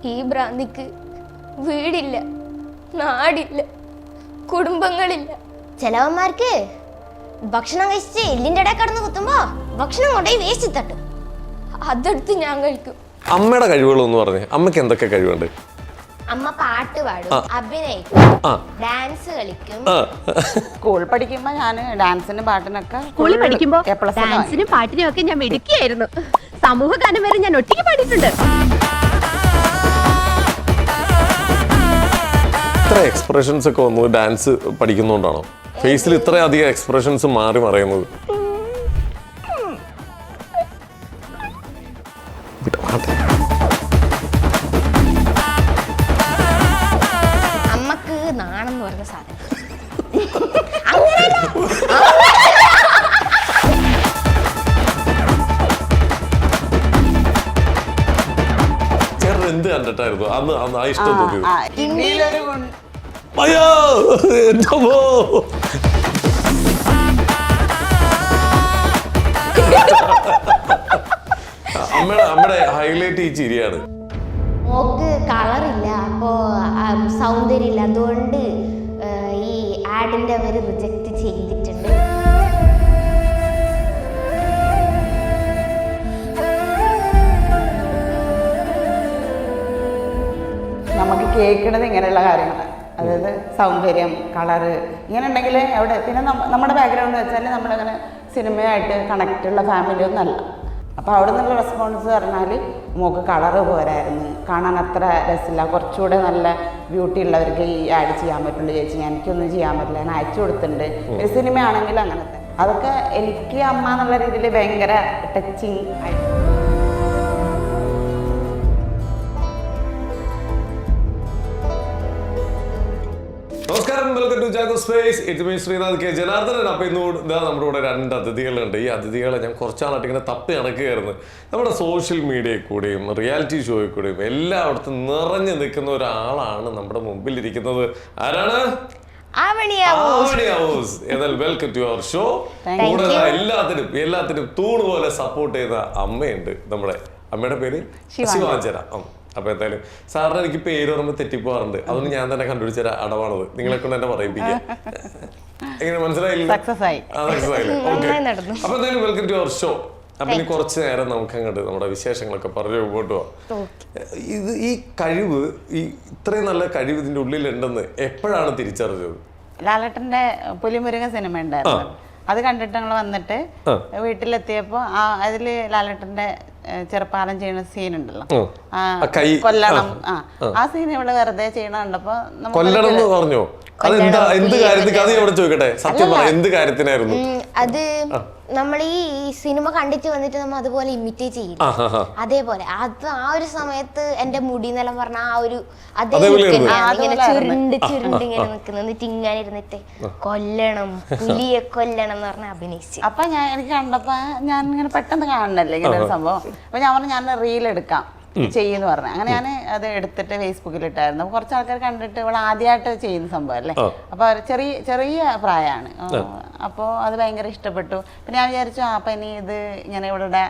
ഈ ഭ്രാന്തിക്ക് വീടില്ല, നാടില്ല, കുടുംബങ്ങളില്ല. ചിലവന്മാർക്ക് ഭക്ഷണം കഴിച്ച് എല്ലിൻ്റെ ഇടയിൽ കിടന്ന് കുത്തുമ്പോ ഭക്ഷണം കൊണ്ടുപോയി വേസ്റ്റ് തട്ടും. അതെടുത്ത് ഞാൻ കഴിക്കും. അമ്മയുടെ കഴിവുകളൊന്ന് പറഞ്ഞേ. അമ്മക്ക് എന്തൊക്കെ കഴിവുണ്ട്? അമ്മ പാട്ട് പാടും, അഭിനയിക്കും, ഡാൻസ് കളിക്കും. സ്കൂൾ പഠിക്കുമ്പോ ഞാൻ ഡാൻസിനും പാട്ടിനൊക്കെ സ്കൂളിൽ പഠിക്കുമ്പോ ഡാൻസിനും പാട്ടിനും ഒക്കെ ഞാൻ മിടുക്കിയായിരുന്നു. സമൂഹ ഗാനം വരെ ഞാൻ ഒറ്റയ്ക്ക് പാടിയിട്ടുണ്ട്. ഇത്ര എക്സ്പ്രഷൻസ് ഒക്കെ വന്നത് ഡാൻസ് പഠിക്കുന്നോണ്ടാണോ? ഫേസിൽ ഇത്രയധികം എക്സ്പ്രഷൻസ് മാറി മറയുന്നത്? അമ്മക്ക് നാണെന്ന് പറഞ്ഞ സാധനം ചേട്ടൻ എന്ത് കണ്ടിട്ടായിരുന്നു അന്ന് ആ ഇഷ്ടം തോന്നിയത്? ഹിന്ദിയിലൊരു അയ്യോ എന്റെ അമ്മോ. അമ്മയുടെ ഹൈലൈറ്റ് ഈ ചിരിയാണ്. മോക്ക് കളറില്ല, അപ്പോ സൗന്ദര്യമില്ല, അതുകൊണ്ട് ഈ ആഡിന്റെ അവര് റിജക്റ്റ് ചെയ്തിട്ടുണ്ട്. നമുക്ക് കേൾക്കുന്നത് ഇങ്ങനെയുള്ള കാര്യങ്ങൾ, അതായത് സൗന്ദര്യം, കളറ് ഇങ്ങനെ ഉണ്ടെങ്കിൽ അവിടെ പിന്നെ നമ്മുടെ ബാക്ക്ഗ്രൗണ്ട് വെച്ചാൽ നമ്മളങ്ങനെ സിനിമയായിട്ട് കണക്റ്റുള്ള ഫാമിലി ഒന്നല്ല. അപ്പോൾ അവിടെ നിന്നുള്ള റെസ്പോൺസ് പറഞ്ഞാൽ മോക്ക് കളറ് പോരായിരുന്നു, കാണാൻ അത്ര രസമില്ല, കുറച്ചുകൂടെ നല്ല ബ്യൂട്ടി ഉള്ളവർക്ക് ഈ ആഡ് ചെയ്യാൻ പറ്റുള്ളൂ ചേച്ചി, എനിക്കൊന്നും ചെയ്യാൻ പറ്റില്ല, ഞാൻ അയച്ചു കൊടുത്തിട്ടുണ്ട്. ഒരു സിനിമയാണെങ്കിൽ അങ്ങനത്തെ അതൊക്കെ എനിക്ക് അമ്മ എന്നുള്ള രീതിയിൽ ഭയങ്കര ടച്ചിങ് ആയിട്ട്. നമസ്കാരം, welcome to Jago space. It me Srinath K Janardhanan. അപ്പോൾ ഇന്ന് നമ്മുടെ കൂടെ 2 അതിഥികളുണ്ട്. ഈ അതിഥികളെ ഞാൻ കുറച്ചാളായിട്ട് ഇങ്ങനെ തപ്പി നടക്കുകയായിരുന്നു. നമ്മുടെ സോഷ്യൽ മീഡിയയിൽ കൂടെയും റിയാലിറ്റി ഷോയിൽ കൂടെയും എല്ലായിടത്തും നിറഞ്ഞു നിൽക്കുന്ന ഒരാളാണ് നമ്മുടെ മുമ്പിലിരിക്കുന്നത്. ആരാണ്? എന്നാൽ വെൽക്കം ടു അവർ ഷോ. കൂടെ എല്ലാത്തിനും തൂണ് പോലെ സപ്പോർട്ട് ചെയ്ത അമ്മയുണ്ട്. നമ്മുടെ അമ്മയുടെ പേര് ശിവാഞ്ജന. അപ്പൊ എന്തായാലും സാറിന് എനിക്ക് പേര് ഓർമ്മ തെറ്റിപ്പോവാറുണ്ട്, അതുകൊണ്ട് ഞാൻ തന്നെ കണ്ടുപിടിച്ച അടവാണത്. നിങ്ങളെ കൊണ്ട് എന്നെ പറയിപ്പിക്കുക. എങ്ങനെ മനസ്സിലായില്ല? അപ്പൊ എന്തായാലും വെൽക്കം ടു അവർ ഷോ. അപ്പൊ ഇനി കുറച്ച് നേരം നമുക്ക് അങ്ങോട്ട് നമ്മുടെ വിശേഷങ്ങളൊക്കെ പറഞ്ഞു മുമ്പോട്ട് പോവാം. ഈ കഴിവ്, ഈ ഇത്രയും നല്ല കഴിവ് ഇതിന്റെ ഉള്ളിലുണ്ടെന്ന് എപ്പോഴാണ് തിരിച്ചറിഞ്ഞത്? ലാലേട്ടന്റെ പുലിമുരുകൻ സിനിമ ഉണ്ടായിരുന്നു, അത് കണ്ടിട്ട് ഞങ്ങൾ വന്നിട്ട് വീട്ടിലെത്തിയപ്പോ അതില് ലാലേട്ടന്റെ ചെറുപ്പാലം ചെയ്യുന്ന സീൻ ഉണ്ടല്ലോ, കൊല്ലണം, ആ സീൻ ഇവിടെ വെറുതെ ചെയ്യണ കണ്ടപ്പോ പറഞ്ഞോ. എന്ത് കാര്യത്തിൽ അത് ഇവിടെ ചോദിക്കട്ടെ, സത്യം പറ, എന്ത് കാര്യത്തിനായിരുന്നു അത്? നമ്മൾ ഈ സിനിമ കണ്ടിട്ട് വന്നിട്ട് നമ്മൾ അതുപോലെ ഇമിറ്റേറ്റ് ചെയ്യും. അതേപോലെ അത് ആ ഒരു സമയത്ത് എന്റെ മുടി എന്നെല്ലാം പറഞ്ഞ ആ ഒരു ഇങ്ങനെ ചുരുണ്ട് ഇങ്ങനെ നിൽക്കുന്നത്, എന്നിട്ട് ഇങ്ങനെ ഇരുന്നിട്ട് കൊല്ലണം, പുലിയെ കൊല്ലണം എന്ന് പറഞ്ഞ അഭിനയിച്ചു. അപ്പൊ എനിക്ക് കണ്ടപ്പോ ഞാൻ ഇങ്ങനെ പെട്ടെന്ന് കാണണല്ലേ ഇങ്ങനെ ഒരു സംഭവം. അപ്പൊ ഞാൻ പറഞ്ഞു ഞാൻ റീൽ എടുക്കാം ചെയ്യുന്നു പറഞ്ഞു. അങ്ങനെ ഞാൻ അത് എടുത്തിട്ട് ഫേസ്ബുക്കിൽ ഇട്ടായിരുന്നു. അപ്പൊ കുറച്ച് ആൾക്കാർ കണ്ടിട്ട് ഇവിടെ ആദ്യമായിട്ട് ചെയ്യുന്ന സംഭവം അല്ലേ, അപ്പൊ ചെറിയ പ്രായമാണ്. അപ്പൊ അത് ഭയങ്കര ഇഷ്ടപ്പെട്ടു. പിന്നെ ഞാൻ വിചാരിച്ചു അപ്പൊ ഇനി ഇത് ഇങ്ങനെ ഇവിടെ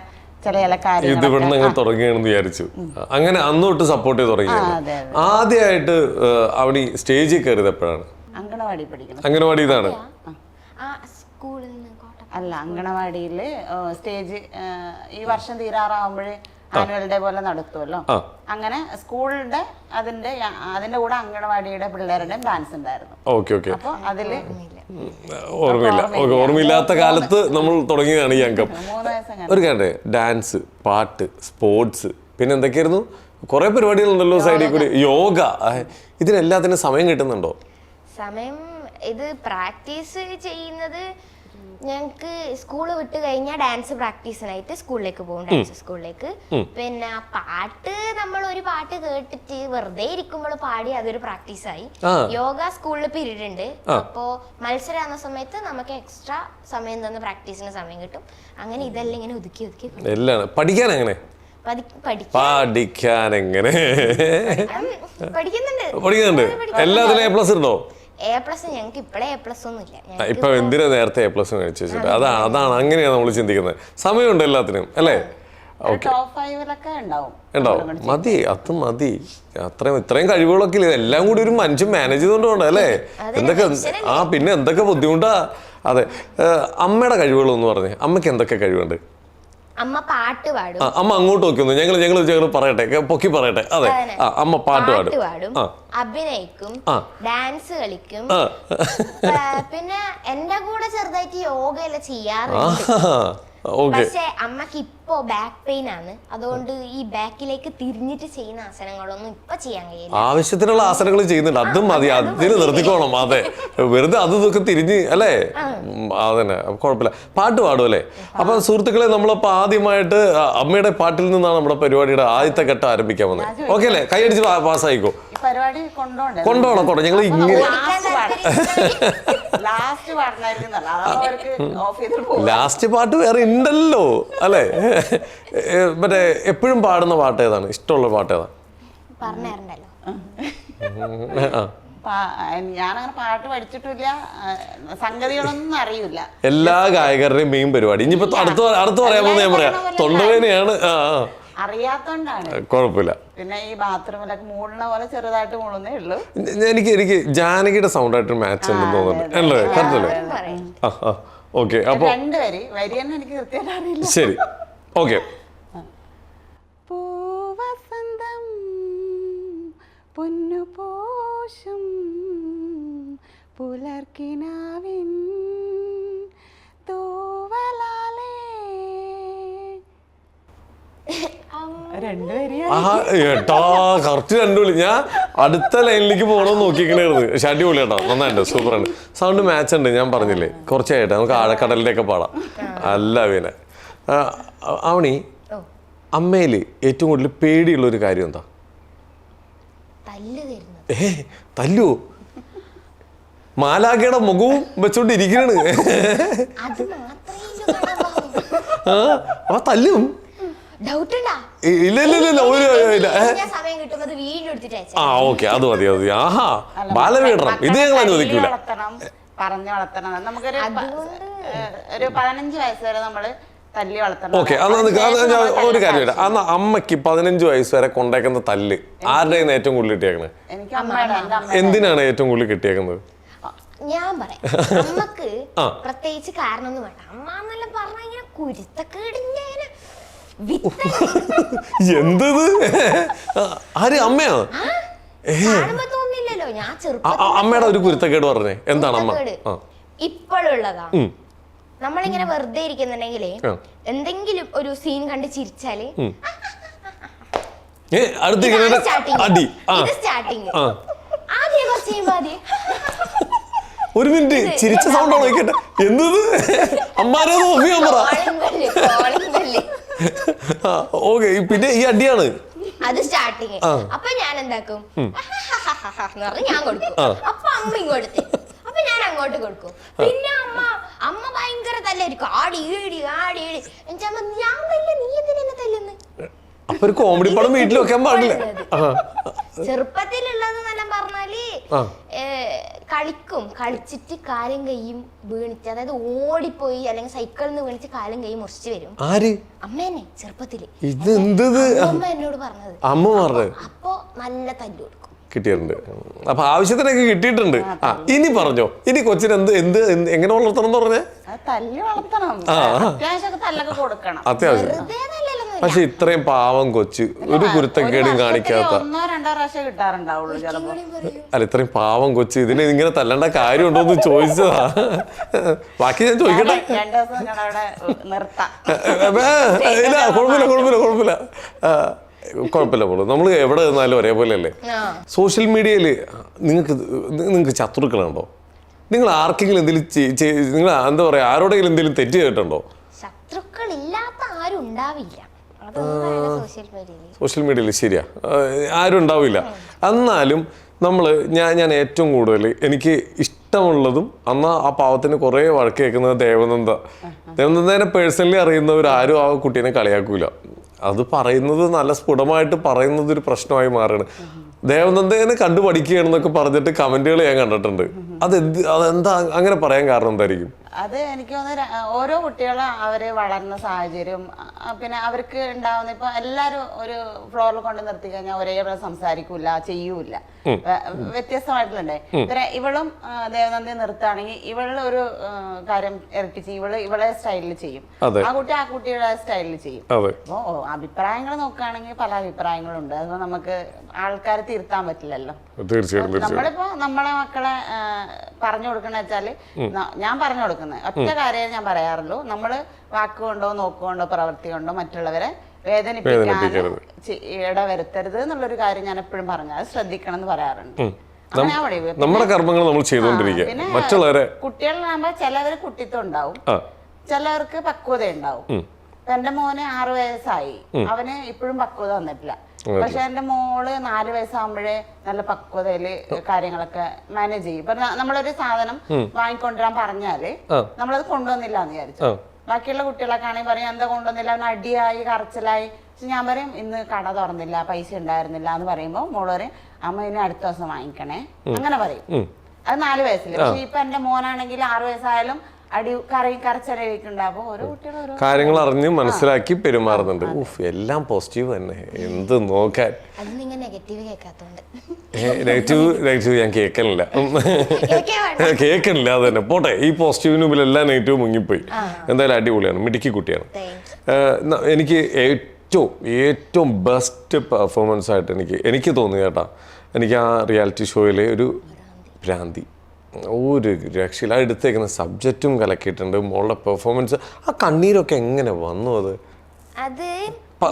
ചില കാര്യങ്ങൾ തുടങ്ങിയാണെന്ന് വിചാരിച്ചു. അങ്ങനെ അന്ന് തൊട്ട് സപ്പോർട്ട് ചെയ്ത് തുടങ്ങി. ആദ്യമായിട്ട് അവിടെ സ്റ്റേജിൽ കയറിയത് എപ്പോഴാണ്? അങ്കണവാടി പഠിക്കണം. അങ്കണവാടി ഇതാണ് അല്ല, അങ്കണവാടിയില് സ്റ്റേജ് ഈ വർഷം തീരാറാവുമ്പോഴേ ആനുവൽ ഡേ പോലെ നടത്തുമല്ലോ, അങ്ങനെ സ്കൂളിന്റെ അതിന്റെ കൂടെ അങ്കണവാടിയുടെ പിള്ളേരുടെ ഡാൻസ് ഉണ്ടായിരുന്നു. അപ്പൊ അതില് ഓർമ്മയില്ലാത്ത കാലത്ത് നമ്മൾ തുടങ്ങിയതാണ് ഈ അംഗം. ഒരു കാര്യം, ഡാൻസ്, പാട്ട്, സ്പോർട്സ്, പിന്നെ എന്തൊക്കെയായിരുന്നു കുറെ പരിപാടികളുണ്ടല്ലോ സൈഡിൽ കൂടി, യോഗ, ഇതിനെല്ലാത്തിനും സമയം കിട്ടുന്നുണ്ടോ? സമയം ഇത് പ്രാക്ടീസ് ചെയ്യുന്നത് ഞങ്ങൾക്ക് സ്കൂള് വിട്ട് കഴിഞ്ഞാൽ ഡാൻസ് പ്രാക്ടീസിനായിട്ട് സ്കൂളിലേക്ക് പോകും, ഡാൻസ് സ്കൂളിലേക്ക്. പിന്നെ പാട്ട്, നമ്മൾ ഒരു പാട്ട് കേട്ടിട്ട് വെറുതെ ഇരിക്കുമ്പോൾ പാടി അതൊരു പ്രാക്ടീസായി. യോഗ സ്കൂളിൽ പീരീഡ് ഉണ്ട്, അപ്പോ മത്സരം ആവുന്ന സമയത്ത് നമുക്ക് എക്സ്ട്രാ സമയം തന്ന് പ്രാക്ടീസിന് സമയം കിട്ടും. അങ്ങനെ ഇതെല്ലാം ഇങ്ങനെ ഒതുക്കി പഠിക്കാൻ എങ്ങനെ? പഠിക്കുന്നുണ്ട്. എല്ലാത്തിലും എ പ്ലസ് ഉണ്ടോ? A+ ഞങ്ങൾക്ക് ഇപ്പോഴേ A+ ഒന്നുമില്ല. ഇപ്പൊ എന്തിനാ നേരത്തെ A+ കഴിച്ചു വെച്ചിട്ട്? അതാണ് അങ്ങനെയാണ് നമ്മൾ ചിന്തിക്കുന്നത്. സമയമുണ്ട് എല്ലാത്തിനും അല്ലേ? ടോപ്പ് 5-ലൊക്കെ ഉണ്ടാവും. മതി, അത് മതി. ഇത്രയും കഴിവുകളൊക്കെ ഇല്ല, എല്ലാം കൂടി ഒരു മനുഷ്യൻ മാനേജ് ചെയ്തോണ്ട് അല്ലേ? എന്തൊക്കെ പിന്നെ എന്തൊക്കെ ബുദ്ധിമുട്ടാ. അതെ, അമ്മയുടെ കഴിവുകളെന്ന് പറഞ്ഞേ, അമ്മക്ക് എന്തൊക്കെ കഴിവുണ്ട്? അമ്മ പാട്ട് പാടും. അമ്മ അങ്ങോട്ട് നോക്കുന്നു, ഞങ്ങൾ പറയട്ടെ, പൊക്കി പറയട്ടെ. അതെ, അമ്മ പാട്ട് പാടും, അഭിനയിക്കും, ഡാൻസ് കളിക്കും. പിന്നെ എന്റെ കൂടെ ചെറുതായിട്ട് യോഗയെല്ലാം ചെയ്യാറുണ്ട്. പക്ഷെ അമ്മക്ക് ഇപ്പോ ബാക്ക് പെയിൻ ആണ്, അതുകൊണ്ട് ഈ ബാക്കിലേക്ക് തിരിഞ്ഞിട്ട് ചെയ്യുന്ന ആസനങ്ങളൊന്നും ഇപ്പൊ ചെയ്യാൻ കഴിയില്ല. ആവശ്യത്തിനുള്ള ആസനങ്ങൾ ചെയ്യുന്നുണ്ട്, അതും മതി, അതിന് നിർത്തിക്കോണം. അതെ, വെറുതെ അത് ഇതൊക്കെ തിരിഞ്ഞ് അല്ലേ? അതന്നെ, കുഴപ്പമില്ല. പാട്ട് പാടും അല്ലേ? അപ്പൊ സുഹൃത്തുക്കളെ, നമ്മളിപ്പോ ആദ്യമായിട്ട് അമ്മയുടെ പാട്ടിൽ നിന്നാണ് നമ്മുടെ പരിപാടിയുടെ ആദ്യത്തെ ഘട്ടം ആരംഭിക്കാൻ വന്നത്. ഓക്കെ അല്ലേ? കൈയടിച്ച് പാസ്സായിക്കോ. കൊണ്ടോണം. ഞങ്ങൾ ലാസ്റ്റ് പാട്ട് വേറെ ഉണ്ടല്ലോ അല്ലേ? മറ്റേ എപ്പോഴും പാടുന്ന പാട്ട് ഏതാണ്? ഇഷ്ടമുള്ള പാട്ട് ഏതാണ്? ഞാനങ്ങനെ പാട്ട് പഠിച്ചിട്ടില്ല, സംഗതികളൊന്നും അറിയില്ല. എല്ലാ ഗായകരുടെയും മെയിൻ പരിപാടി ഇനിയിപ്പോ അടുത്ത് പറയാമോ? ഞാൻ പറയാം, തൊണ്ടവേദനയാണ്. അറിയാത്തോണ്ടാണ്, കുഴപ്പമില്ല. പിന്നെ ഈ ബാത്റൂമിലൊക്കെ മൂളുന്ന പോലെ ചെറുതായിട്ട് മൂളുന്നേ ഉള്ളൂ. എനിക്ക് ജാനകിയുടെ സൗണ്ടായിട്ട് മാച്ച് ഉണ്ടെന്ന് തോന്നുന്നുണ്ട് അല്ലേ? കറക്റ്റല്ലേ? ഓക്കെ, അപ്പൊ വരിയെന്ന് എനിക്ക് കൃത്യമായിട്ട് അറിയില്ല. ശരി, ഓക്കെ. പൂവസന്തം പൊന്നുപോഷം പുലർക്കിനാവിൻ തൂവലാലേ. ഏട്ടാ, കറക്റ്റ് രണ്ടുപേരും. ഞാൻ അടുത്ത ലൈനിലേക്ക് പോകണമെന്ന് നോക്കിക്കണായിരുന്നു. പക്ഷെ അടിപൊളി കേട്ടോ, നന്നായിട്ട്, സൂപ്പറാണ്. സൗണ്ട് മാച്ച് ഉണ്ട്, ഞാൻ പറഞ്ഞില്ലേ, കുറച്ചായിട്ട് നമുക്ക് ആഴക്കടലിന്റെ ഒക്കെ പാടാം. അല്ല പിന്നെ അവണി, അമ്മയില് ഏറ്റവും കൂടുതൽ പേടിയുള്ള ഒരു കാര്യം എന്താ? തല്ലുവോ? മാലാഖയുടെ മുഖവും വെച്ചോണ്ട് ഇരിക്കണാണ്. ആ തല്ലും? ഇല്ല. ഓക്കെ, അത് മതി. ആഹാ, ബാലപീഡനം ഇത് ഞങ്ങൾ അനുവദിക്കൂല. പറഞ്ഞു വളർത്തണം. നമുക്കൊരു 15 വയസ്സ് വരെ നമ്മള് തല്ലി വളർത്തണം. ഓക്കെ, ഒരു കാര്യമില്ല. അന്ന് അമ്മക്ക് 15 വയസ്സ് വരെ കൊണ്ടേക്കുന്ന തല്ല് ആരുടെ ഏറ്റവും കൂടുതൽ കിട്ടിയേക്കണേ? എന്തിനാണ് ഏറ്റവും കൂടുതൽ കിട്ടിയേക്കുന്നത്? ഞാൻ പറയാം, അമ്മക്ക് പ്രത്യേകിച്ച് കാരണമൊന്നും വേണ്ട. അമ്മ എന്നെല്ലാം പറഞ്ഞ ഇങ്ങനെ കുരുത്തക്കേടിങ്ങനെ എന്തത്? ആര്? അമ്മയാ? തോന്നില്ലല്ലോ. ഞാൻ അമ്മയുടെ ഒരു കുരുത്തക്കേട് പറഞ്ഞേ, എന്താണ് അമ്മ? ഇപ്പോഴുള്ളതാ. നമ്മളിങ്ങനെ വെറുതെ ഇരിക്കുന്നുണ്ടെങ്കിലേ എന്തെങ്കിലും ഒരു സീൻ കണ്ട് ചിരിച്ചാല് സ്റ്റാർട്ടിങ് ആദ്യം കുറച്ച് കഴിയുമ്പോ ഒരു മിനിറ്റ്, ചിരിച്ച സൗണ്ട് ആണോ കേട്ടെ? എന്തത്? അമ്മാരെ നോക്കിയാ പറ. ഓക്കെ, പിന്നെ ഈ അടിയാണ് അത് സ്റ്റാർട്ടിങ്. അപ്പൊ ഞാൻ എന്താക്കും, ഞാൻ കൊടുക്കും. അപ്പൊ അമ്മ ഇങ്ങോട്ട് തരും, അപ്പൊ ഞാൻ അങ്ങോട്ട് കൊടുക്കും. പിന്നെ അമ്മ ഭയങ്കര തല്ലായിരിക്കും, ആടി ഈടി ഞാൻ തല്ല, നീ എന്തിനാ തല്ലുന്നു? അപ്പൊ ഒരു കോമഡി പടം വീട്ടിൽ വെക്കാൻ പാടില്ല. ചെറുപ്പത്തിലുള്ളതെന്നെല്ലാം പറഞ്ഞാല് കളിച്ചിട്ട് കാലും കൈയും വീണിച്ച്, അതായത് ഓടിപ്പോയി അല്ലെങ്കിൽ സൈക്കിളിൽ നിന്ന് വീണിച്ച് കാലും കൈയും മുറിച്ച് വരും. ആര്? അമ്മേനെ ചെറുപ്പത്തില്. ഇത് എന്തത്? അമ്മ എന്നോട് പറഞ്ഞത്. അമ്മ പറഞ്ഞത്? അപ്പൊ നല്ല തല്ലു കൊടുക്കും. കിട്ടിയിട്ടുണ്ട്. അപ്പൊ ആവശ്യത്തിനൊക്കെ കിട്ടിയിട്ടുണ്ട്. ഇനി പറഞ്ഞോ, ഇനി കൊച്ചിന് എങ്ങനെ വളർത്തണം എന്ന് പറഞ്ഞേ? തല്ലി വളർത്തണം, തല്ലൊക്കെ കൊടുക്കണം. അത്യാവശ്യം. പക്ഷെ ഇത്രയും പാവം കൊച്ച്, ഒരു കുരുത്തക്കേടും കാണിക്കാത്ത. 1-2 പ്രാവശ്യം കിട്ടാറുണ്ടാവുള്ളൂ ചിലപ്പോ. അല്ല, ഇത്രയും പാവം കൊച്ച്, ഇതിനെ ഇങ്ങനെ തല്ലേണ്ട കാര്യമുണ്ടോ എന്ന് ചോദിച്ചതാ. ബാക്കി ഞാൻ ചോദിക്കട്ടെ? 2 ദിവസം ഞങ്ങളവിടെ നിർത്താം. ഇല്ല, കുഴപ്പമില്ല പോലും. നമ്മൾ എവിടെ നിന്നാലും ഒരേപോലെ അല്ലേ? സോഷ്യൽ മീഡിയയിൽ നിങ്ങൾക്ക് ശത്രുക്കളുണ്ടോ? നിങ്ങൾ ആർക്കെങ്കിലും എന്തെങ്കിലും നിങ്ങൾ എന്താ പറയാ, ആരോടെങ്കിലും എന്തെങ്കിലും തെറ്റ് ചെയ്തിട്ടുണ്ടോ? ശത്രുക്കളില്ലാത്ത ആരും ഉണ്ടാവില്ല സോഷ്യൽ മീഡിയയിൽ. ശരിയാ, ആരും ഉണ്ടാവില്ല. എന്നാലും ഞാൻ ഏറ്റവും കൂടുതൽ എനിക്ക് ഇഷ്ടമുള്ളതും അന്ന് ആ പാവത്തിന് കുറേ വഴക്ക് കേൾക്കുന്നത് ദേവനന്ദനെ പേഴ്സണലി അറിയുന്നവരാരും ആ കുട്ടീനെ കളിയാക്കൂല. അത് പറയുന്നത് നല്ല സ്ഫുടമായിട്ട് പറയുന്നത് ഒരു പ്രശ്നമായി മാറുകയാണ്. ദേവനന്ദനെ കണ്ടു പഠിക്കുകയാണെന്നൊക്കെ പറഞ്ഞിട്ട് കമന്റുകൾ ഞാൻ കണ്ടിട്ടുണ്ട്. അതെന്താ അങ്ങനെ പറയാൻ കാരണം എന്തായിരിക്കും? അത് എനിക്ക് തോന്നുന്നു ഓരോ കുട്ടികളും അവർ വളർന്ന സാഹചര്യം, പിന്നെ അവർക്ക് ഉണ്ടാവുന്ന ഇപ്പൊ എല്ലാവരും ഒരു ഫ്ലോറിൽ കൊണ്ട് നിർത്തി കഴിഞ്ഞാൽ ഒരേ സംസാരിക്കൂല, ചെയ്യൂല, വ്യത്യസ്തമായിട്ടുണ്ടേ. ഇവളും ദേവനന്ദി നിർത്തുകയാണെങ്കിൽ ഇവളുടെ ഒരു കാര്യം ഇറക്കിച്ച് ഇവളെ സ്റ്റൈലിൽ ചെയ്യും, ആ കുട്ടി ആ കുട്ടിയുടെ സ്റ്റൈലിൽ ചെയ്യും. അപ്പോ അഭിപ്രായങ്ങൾ നോക്കുകയാണെങ്കിൽ പല അഭിപ്രായങ്ങളുണ്ട്. അത് നമുക്ക് ആൾക്കാരെ തിരുത്താൻ പറ്റില്ലല്ലോ. നമ്മളിപ്പോ നമ്മളെ മക്കളെ പറഞ്ഞു കൊടുക്കണ വെച്ചാല് ഞാൻ പറഞ്ഞു കൊടുക്കുന്നത് ഒറ്റ കാര്യം ഞാൻ പറയാറുള്ളൂ, നമ്മള് വാക്കുകൊണ്ടോ നോക്കുകൊണ്ടോ പ്രവൃത്തി കൊണ്ടോ മറ്റുള്ളവരെ വേദനിപ്പിക്കാൻ ഇടവരുത്തരുത് എന്നുള്ളൊരു കാര്യം ഞാൻ എപ്പോഴും പറഞ്ഞു, അത് ശ്രദ്ധിക്കണം എന്ന് പറയാറുണ്ട്. നമ്മുടെ കർമ്മങ്ങൾ നമ്മൾ ചെയ്തുകൊണ്ടിരിക്കുക. മറ്റുള്ളവരെ കുട്ടികളിലാകുമ്പോ ചിലവര് കുട്ടിത്വം ഉണ്ടാവും, ചിലവർക്ക് പക്വത ഉണ്ടാവും. എന്റെ മോന് 6 വയസ്സായി, അവന് ഇപ്പോഴും പക്വത വന്നിട്ടില്ല. പക്ഷെ എന്റെ മോള് 4 വയസ്സാകുമ്പോഴേ നല്ല പക്വതയില് കാര്യങ്ങളൊക്കെ മാനേജ് ചെയ്യും. ഇപ്പൊ നമ്മളൊരു സാധനം വാങ്ങിക്കൊണ്ടുവരാൻ പറഞ്ഞാല് നമ്മളത് കൊണ്ടുവന്നില്ല എന്ന് വിചാരിച്ചു. ബാക്കിയുള്ള കുട്ടികളൊക്കെ ആണെങ്കിൽ പറയും എന്താ കൊണ്ടുവന്നില്ല, അവന് അടിയായി കറച്ചിലായി. പക്ഷെ ഞാൻ പറയും ഇന്ന് കട തുറന്നില്ല, പൈസ ഉണ്ടായിരുന്നില്ല എന്ന് പറയുമ്പോ മോള് പറയും അമ്മ ഇനി അടുത്ത ദിവസം വാങ്ങിക്കണേ, അങ്ങനെ പറയും. അത് 4 വയസ്സില്. പക്ഷെ ഇപ്പൊ എന്റെ മോനാണെങ്കിൽ 6 വയസ്സായാലും അടി കറച്ചരയിക്കുണ്ടാകുമ്പോ ഓരോ കുട്ടികളും കാര്യങ്ങൾ അറിഞ്ഞ് മനസ്സിലാക്കി പെരുമാറുന്നുണ്ട്. എല്ലാം പോസിറ്റീവ് തന്നെ. എന്ത് നോക്കാൻ നെഗറ്റീവ് ഞാൻ കേൾക്കണില്ല, കേൾക്കണില്ല. അത് തന്നെ പോട്ടെ. ഈ പോസിറ്റീവിന് മുമ്പിൽ എല്ലാ നെഗറ്റീവും മുങ്ങിപ്പോയി. എന്തായാലും അടിപൊളിയാണ്, മിടുക്കി കുട്ടിയാണ്. എനിക്ക് ഏറ്റവും ബെസ്റ്റ് പെർഫോമൻസ് ആയിട്ട് എനിക്ക് തോന്നി കേട്ടാ, എനിക്ക് ആ റിയാലിറ്റി ഷോയിലെ ഒരു ഭ്രാന്തി ഒരു രക്ഷയില്ല. എടുത്തേക്കുന്ന സബ്ജക്റ്റും കലക്കിയിട്ടുണ്ട്, മോളുടെ പെർഫോമൻസ്. ആ കണ്ണീരൊക്കെ എങ്ങനെ വന്നു? അത്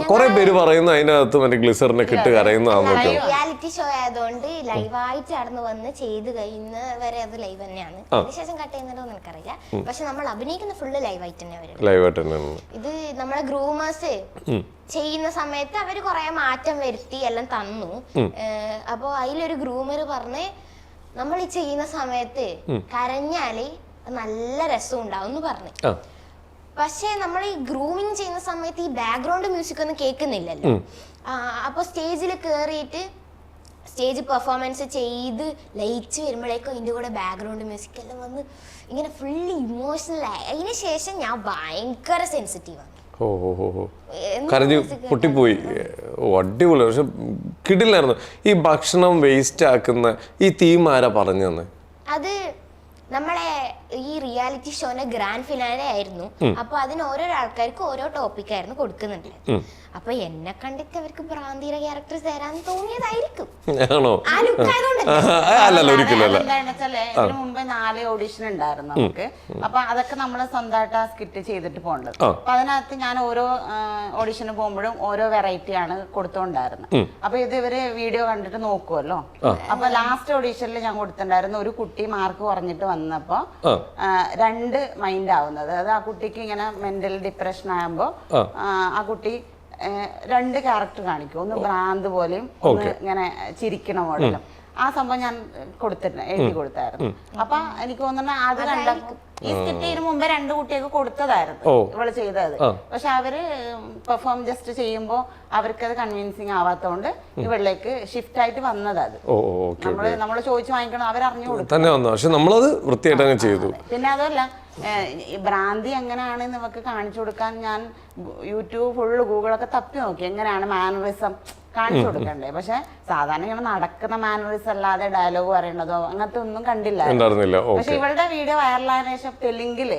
കുറെ പേര് പറയുന്നു അതിനകത്ത് മറ്റേ ഗ്ലിസറിനൊക്കെ ഇട്ട് കരയുന്നതാന്നൊക്കെ. റിയാലിറ്റി ഷോ ആയതുകൊണ്ട് ലൈവായിട്ട് നടന്നു വന്ന് ചെയ്ത് കഴിയുന്ന വരെ അത് ലൈവ് തന്നെയാണ്. അതിനുശേഷം കട്ട് ചെയ്യുന്നതോ എനിക്കറിയില്ല. പക്ഷെ നമ്മൾ അഭിനയിക്കുന്ന ഫുള്ള് ലൈവായിട്ട് തന്നെ വരും. ലൈവായിട്ട് തന്നെയാണ്. ഇത് നമ്മളെ ഗ്രൂമേഴ്സ് ചെയ്യുന്ന സമയത്ത് അവര് കുറെ മാറ്റം വരുത്തി എല്ലാം തന്നു. അപ്പൊ അതിലൊരു ഗ്രൂമർ പറഞ്ഞ് നമ്മൾ ഈ ചെയ്യുന്ന സമയത്ത് കരഞ്ഞാല് നല്ല രസം ഉണ്ടാവും എന്ന് പറഞ്ഞു. പക്ഷെ നമ്മൾ ഈ ഗ്രൂമിങ് ചെയ്യുന്ന സമയത്ത് ഈ ബാക്ക്ഗ്രൗണ്ട് മ്യൂസിക് ഒന്നും കേൾക്കുന്നില്ലല്ലോ. അപ്പൊ സ്റ്റേജിൽ കേറിയിട്ട് സ്റ്റേജ് പെർഫോമൻസ് ചെയ്ത് ലയിച്ച് വരുമ്പോഴേക്കും അതിൻ്റെ കൂടെ ബാക്ക്ഗ്രൗണ്ട് മ്യൂസിക് എല്ലാം വന്ന് ഇങ്ങനെ ഫുള്ളി ഇമോഷണൽ ആയി. അതിന് ശേഷം ഞാൻ ഭയങ്കര സെൻസിറ്റീവാണ്. കരഞ്ഞ് പൊട്ടിപ്പോയി. അടിപൊളി. പക്ഷെ കിടിലായിരുന്നു. ഈ ഭക്ഷണം വേസ്റ്റ് ആക്കുന്ന ഈ തീം ആരാ പറഞ്ഞു തന്നെ? അത് നമ്മളെ ഈ റിയാലിറ്റി ഷോന്റെ ഗ്രാൻഡ് ഫിനാലെ ആയിരുന്നു. അപ്പൊ അതിന് ഓരോ ആൾക്കാർക്ക് ഓരോ ടോപ്പിക് ആയിരുന്നു കൊടുക്കുന്നുണ്ട്. അപ്പൊ എന്നെ കണ്ടിട്ട് അവർക്ക് ഭ്രാന്തിയുടെ ക്യാരക്ടർ തരാൻ തോന്നിയതായിരിക്കും. ഇതിനു മുമ്പ് 4 ഓഡിഷൻ ഉണ്ടായിരുന്നു നമുക്ക്. അപ്പൊ അതൊക്കെ നമ്മൾ സ്വന്തമായിട്ട് ആ സ്കിറ്റ് ചെയ്തിട്ട് പോകേണ്ടത്. അപ്പൊ അതിനകത്ത് ഞാൻ ഓരോ ഓഡിഷന് പോകുമ്പോഴും ഓരോ വെറൈറ്റി ആണ് കൊടുത്തോണ്ടായിരുന്നത്. അപ്പൊ ഇത് ഇവര് വീഡിയോ കണ്ടിട്ട് നോക്കുമല്ലോ. അപ്പൊ ലാസ്റ്റ് ഓഡിഷനിൽ ഞാൻ കൊടുത്തിട്ടുണ്ടായിരുന്നു, ഒരു കുട്ടി മാർക്ക് കുറഞ്ഞിട്ട് വന്നപ്പോ 2 മൈൻഡ് ആവുന്നത്. അത് ആ കുട്ടിക്ക് ഇങ്ങനെ മെന്റൽ ഡിപ്രഷൻ ആകുമ്പോ ആ കുട്ടി 2 ക്യാരക്ടർ കാണിക്കും. ഒന്ന് ഭ്രാന്ത് പോലെയും ഒന്ന് ഇങ്ങനെ ചിരിക്കണ മോഡലും. ആ സംഭവം ഞാൻ എഴുതി കൊടുത്തായിരുന്നു. അപ്പൊ എനിക്ക് തോന്നുന്ന അത് കണ്ടപ്പോ ഈ സ്കിറ്റ് ഇതിനു മുമ്പേ 2 കുട്ടിയൊക്കെ കൊടുത്തതായിരുന്നു ഇവള് ചെയ്തത്. പക്ഷെ അവര് പെർഫോം ജസ്റ്റ് ചെയ്യുമ്പോ അവർക്കത് കൺവിൻസിങ് ആവാത്തോണ്ട് ഇവളിലേക്ക് ഷിഫ്റ്റ് ആയിട്ട് വന്നത്. അത് നമ്മള് ചോദിച്ചു വാങ്ങിക്കണം, അവരറിഞ്ഞു കൊടുക്കും. പിന്നെ അതല്ല, ഭ്രാന്തി എങ്ങനെയാണ് നമുക്ക് കാണിച്ചു കൊടുക്കാൻ ഞാൻ യൂട്യൂബ് ഫുള്ള് ഗൂഗിളൊക്കെ തപ്പി നോക്കി എങ്ങനെയാണ് മാനറിസം കാണിച്ചു കൊടുക്കണ്ടേ. പക്ഷെ സാധാരണ ഇങ്ങനെ നടക്കുന്ന മാനറിസം അല്ലാതെ ഡയലോഗ് പറയണതോ അങ്ങനത്തെ ഒന്നും കണ്ടില്ല. പക്ഷെ ഇവളുടെ വീഡിയോ വൈറലായതിനു ശേഷം തെലുങ്കില്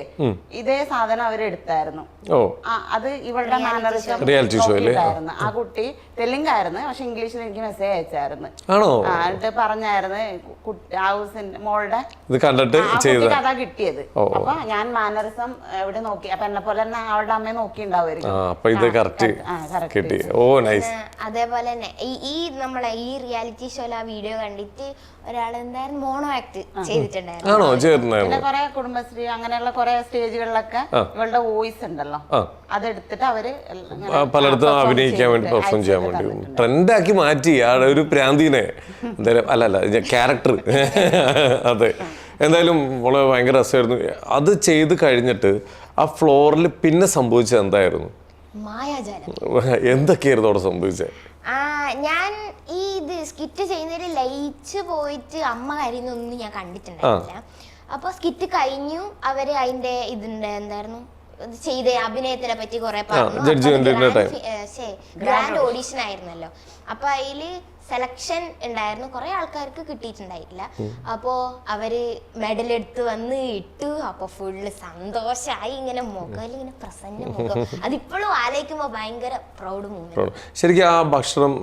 ഇതേ സാധനം അവരെടുത്തായിരുന്നു. അത് ഇവളുടെ മാനറിസം നോക്കിയിട്ടായിരുന്നു. ആ കുട്ടി തെലുങ്കായിരുന്നു, പക്ഷെ ഇംഗ്ലീഷിൽ എനിക്ക് മെസ്സേജ് അയച്ചായിരുന്നു. എന്നിട്ട് പറഞ്ഞായിരുന്നു മോളുടെ കഥ കിട്ടിയത്. അപ്പൊ ഞാൻ മാനറിസം എവിടെ നോക്കി, അപ്പൊ എന്നെ പോലെ തന്നെ അവളുടെ അമ്മയെ നോക്കിണ്ടാവുമായിരിക്കും. അതേപോലെ തന്നെ ഈ നമ്മളെ ഈ റിയാലിറ്റി ഷോയിൽ ആ വീഡിയോ കണ്ടിട്ട് ഒരാൾ എന്തായാലും മോണോ ആക്ട് ചെയ്തിട്ടുണ്ടായിരുന്നു. പിന്നെ കുറെ കുടുംബശ്രീ അങ്ങനെയുള്ള കുറെ സ്റ്റേജുകളിലൊക്കെ ഇവളുടെ വോയിസ് ഉണ്ടല്ലോ, അതെടുത്തിട്ട് അവര് പലയിടത്തും അഭിനയിക്കാൻ വേണ്ടി പെർഫോം ചെയ്യാൻ വേണ്ടി ട്രെൻഡാക്കി മാറ്റി ആ ഒരു പ്രാന്തിനെ. എന്തായാലും അല്ല ക്യാരക്ടർ. അതെ, എന്തായാലും വളരെ ഭയങ്കര രസമായിരുന്നു. അത് ചെയ്ത് കഴിഞ്ഞിട്ട് ആ ഫ്ലോറിൽ പിന്നെ സംഭവിച്ചത് എന്തായിരുന്നു? മായാജാലം. എന്തൊക്കെയായിരുന്നു അവിടെ സംഭവിച്ചത്? ഞാൻ ഈ ഇത് സ്കിറ്റ് ചെയ്യുന്നതിൽ ലയിച്ച് പോയിട്ട് അമ്മ കരയുന്നൊന്നും ഞാൻ കണ്ടിട്ടുണ്ടായില്ല. അപ്പൊ സ്കിറ്റ് കഴിഞ്ഞു, അവര് അതിന്റെ ഇതിന്റെ എന്തായിരുന്നു ചെയ്ത അഭിനയത്തിനെ പറ്റി കുറെ പറഞ്ഞു. ഗ്രാൻഡ് ഓഡീഷൻ ആയിരുന്നല്ലോ. അപ്പൊ അതില് സെലക്ഷൻ ഉണ്ടായിരുന്നു, കുറെ ആൾക്കാർക്ക് കിട്ടിയിട്ടുണ്ടായിട്ടില്ല. അപ്പോ അവര് മെഡൽ എടുത്ത് വന്ന് ഇട്ടു. അപ്പൊ ഫുള്ള് സന്തോഷായി, ഇങ്ങനെ മുഖം ഇങ്ങനെ പ്രസന്ന മുഖം. അതിപ്പോഴും ആലോചിക്കുമ്പോ ഭയങ്കര പ്രൗഡ് മൂമെന്റ്. ശരിക്കും ആ ഭക്ഷണം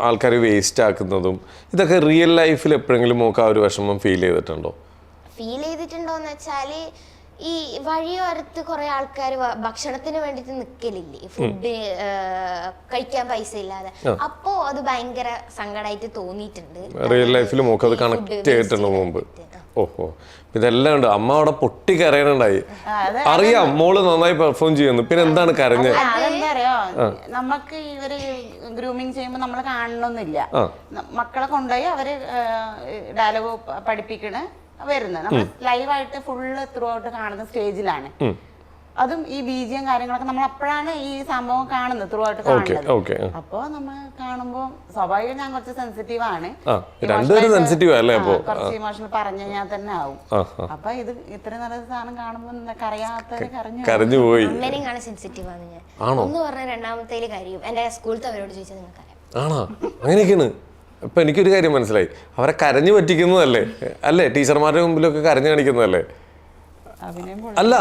ആൾക്കാർ വേസ്റ്റ് ആക്കുന്നതും ഇതൊക്കെ റിയൽ ലൈഫിൽ എപ്പോഴെങ്കിലും നമുക്ക് ആ ഒരു വിഷമം ഫീൽ ചെയ്തിട്ടുണ്ടോ? ഫീൽ ചെയ്തിട്ടുണ്ടോന്ന് വെച്ചാല് ഈ വഴിയോരത്ത് കുറെ ആൾക്കാർ ഭക്ഷണത്തിന് വേണ്ടിട്ട് നിക്കലില്ലേ, ഫുഡ് കഴിക്കാൻ പൈസ ഇല്ലാതെ. അപ്പോ അത് ഭയങ്കര സങ്കടമായിട്ട് തോന്നിയിട്ടുണ്ട്. റിയൽ ലൈഫിൽ നമുക്ക് അത് കണക്ട് ചെയ്തിട്ടുണ്ട് മുമ്പ്. ഓഹോ, ഇതെല്ലാം ഉണ്ട്. അമ്മ അവിടെ പൊട്ടി കരയണുണ്ടായി. അറിയാം മോള് നന്നായി പെർഫോം ചെയ്യുന്നു, പിന്നെ എന്താണ് കരഞ്ഞത്? അതെന്താ അറിയോ, നമുക്ക് ഇവര് ഗ്രൂമിങ് ചെയ്യുമ്പോ നമ്മൾ കാണണമെന്നില്ല. മക്കളെ കൊണ്ടുപോയി അവര് ഡയലോഗ് പഠിപ്പിക്കണ വരുന്നത് നമ്മൾ ലൈവായിട്ട് ഫുള്ള് ത്രൂ ഔട്ട് കാണുന്ന സ്റ്റേജിലാണ്. അതും ഈ ബീജിയം കാര്യങ്ങളൊക്കെ നമ്മൾ അപ്പോഴാണ് ഈ സംഭവം കാണുന്നത്, ത്രൂ ഔട്ട് കാണുന്നത്. അപ്പൊ നമ്മൾ കാണുമ്പോ സ്വാഭാവികം ഞാൻ കുറച്ച് സെൻസിറ്റീവ് ആണ്, കുറച്ച് ഇമോഷണൽ പറഞ്ഞു കഴിഞ്ഞാൽ തന്നെ ആവും. അപ്പൊ ഇത് ഇത്ര നല്ല സാധനം കാണുമ്പോ കരയാത്തവര് കരഞ്ഞു പോയി. അങ്ങനെയും കാണാൻ സെൻസിറ്റീവ് ആണ് ഞാൻ. ഒന്ന് പറഞ്ഞ രണ്ടാമത്തേല് കരയും. എന്റെ സ്കൂളിലത്തെ അവരോട് ചോദിച്ചാൽ നിങ്ങൾക്ക് ആണോ? അങ്ങനെയൊക്കെയാണ്. ഇപ്പൊ എനിക്കൊരു കാര്യം മനസ്സിലായി, അവരെ കരഞ്ഞു പറ്റിക്കുന്നതല്ലേ അല്ലേ? ടീച്ചർമാരുടെ മുമ്പിലൊക്കെ കരഞ്ഞു കാണിക്കുന്നതല്ലേ? അല്ല,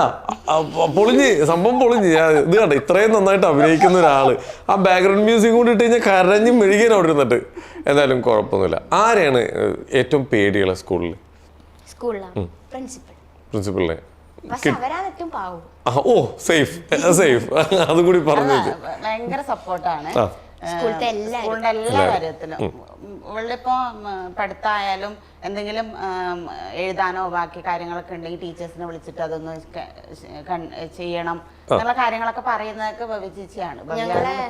പൊളിഞ്ഞ് സംഭവം പൊളിഞ്ഞ്. ഇത് കണ്ട, ഇത്രയും നന്നായിട്ട് അഭിനയിക്കുന്ന ഒരാള് ആ ബാക്ക്ഗ്രൗണ്ട് മ്യൂസിക് കൂടി ഇട്ട് കഴിഞ്ഞാൽ കരഞ്ഞ് മെഴുകാൻ അവിടെ ഇരുന്നിട്ട്. എന്തായാലും കുഴപ്പമൊന്നുമില്ല. ആരെയാണ് ഏറ്റവും പേടിയുള്ള സ്കൂളിൽ? പ്രിൻസിപ്പളിനെ. ഓ, സേഫ് സേഫ്, അതും കൂടി പറഞ്ഞു. ഭയങ്കര സപ്പോർട്ടാണ് സ്കൂളിന്റെ എല്ലാ കാര്യത്തിലും. ഇവളിപ്പോ പഠിത്തമായാലും എന്തെങ്കിലും എഴുതാനോ ബാക്കി കാര്യങ്ങളൊക്കെ ഉണ്ടെങ്കിൽ ടീച്ചേഴ്സിനെ വിളിച്ചിട്ട് അതൊന്ന് ചെയ്യണം എന്നുള്ള കാര്യങ്ങളൊക്കെ പറയുന്നതൊക്കെ ഭവ്യ ചേച്ചിയാണ്.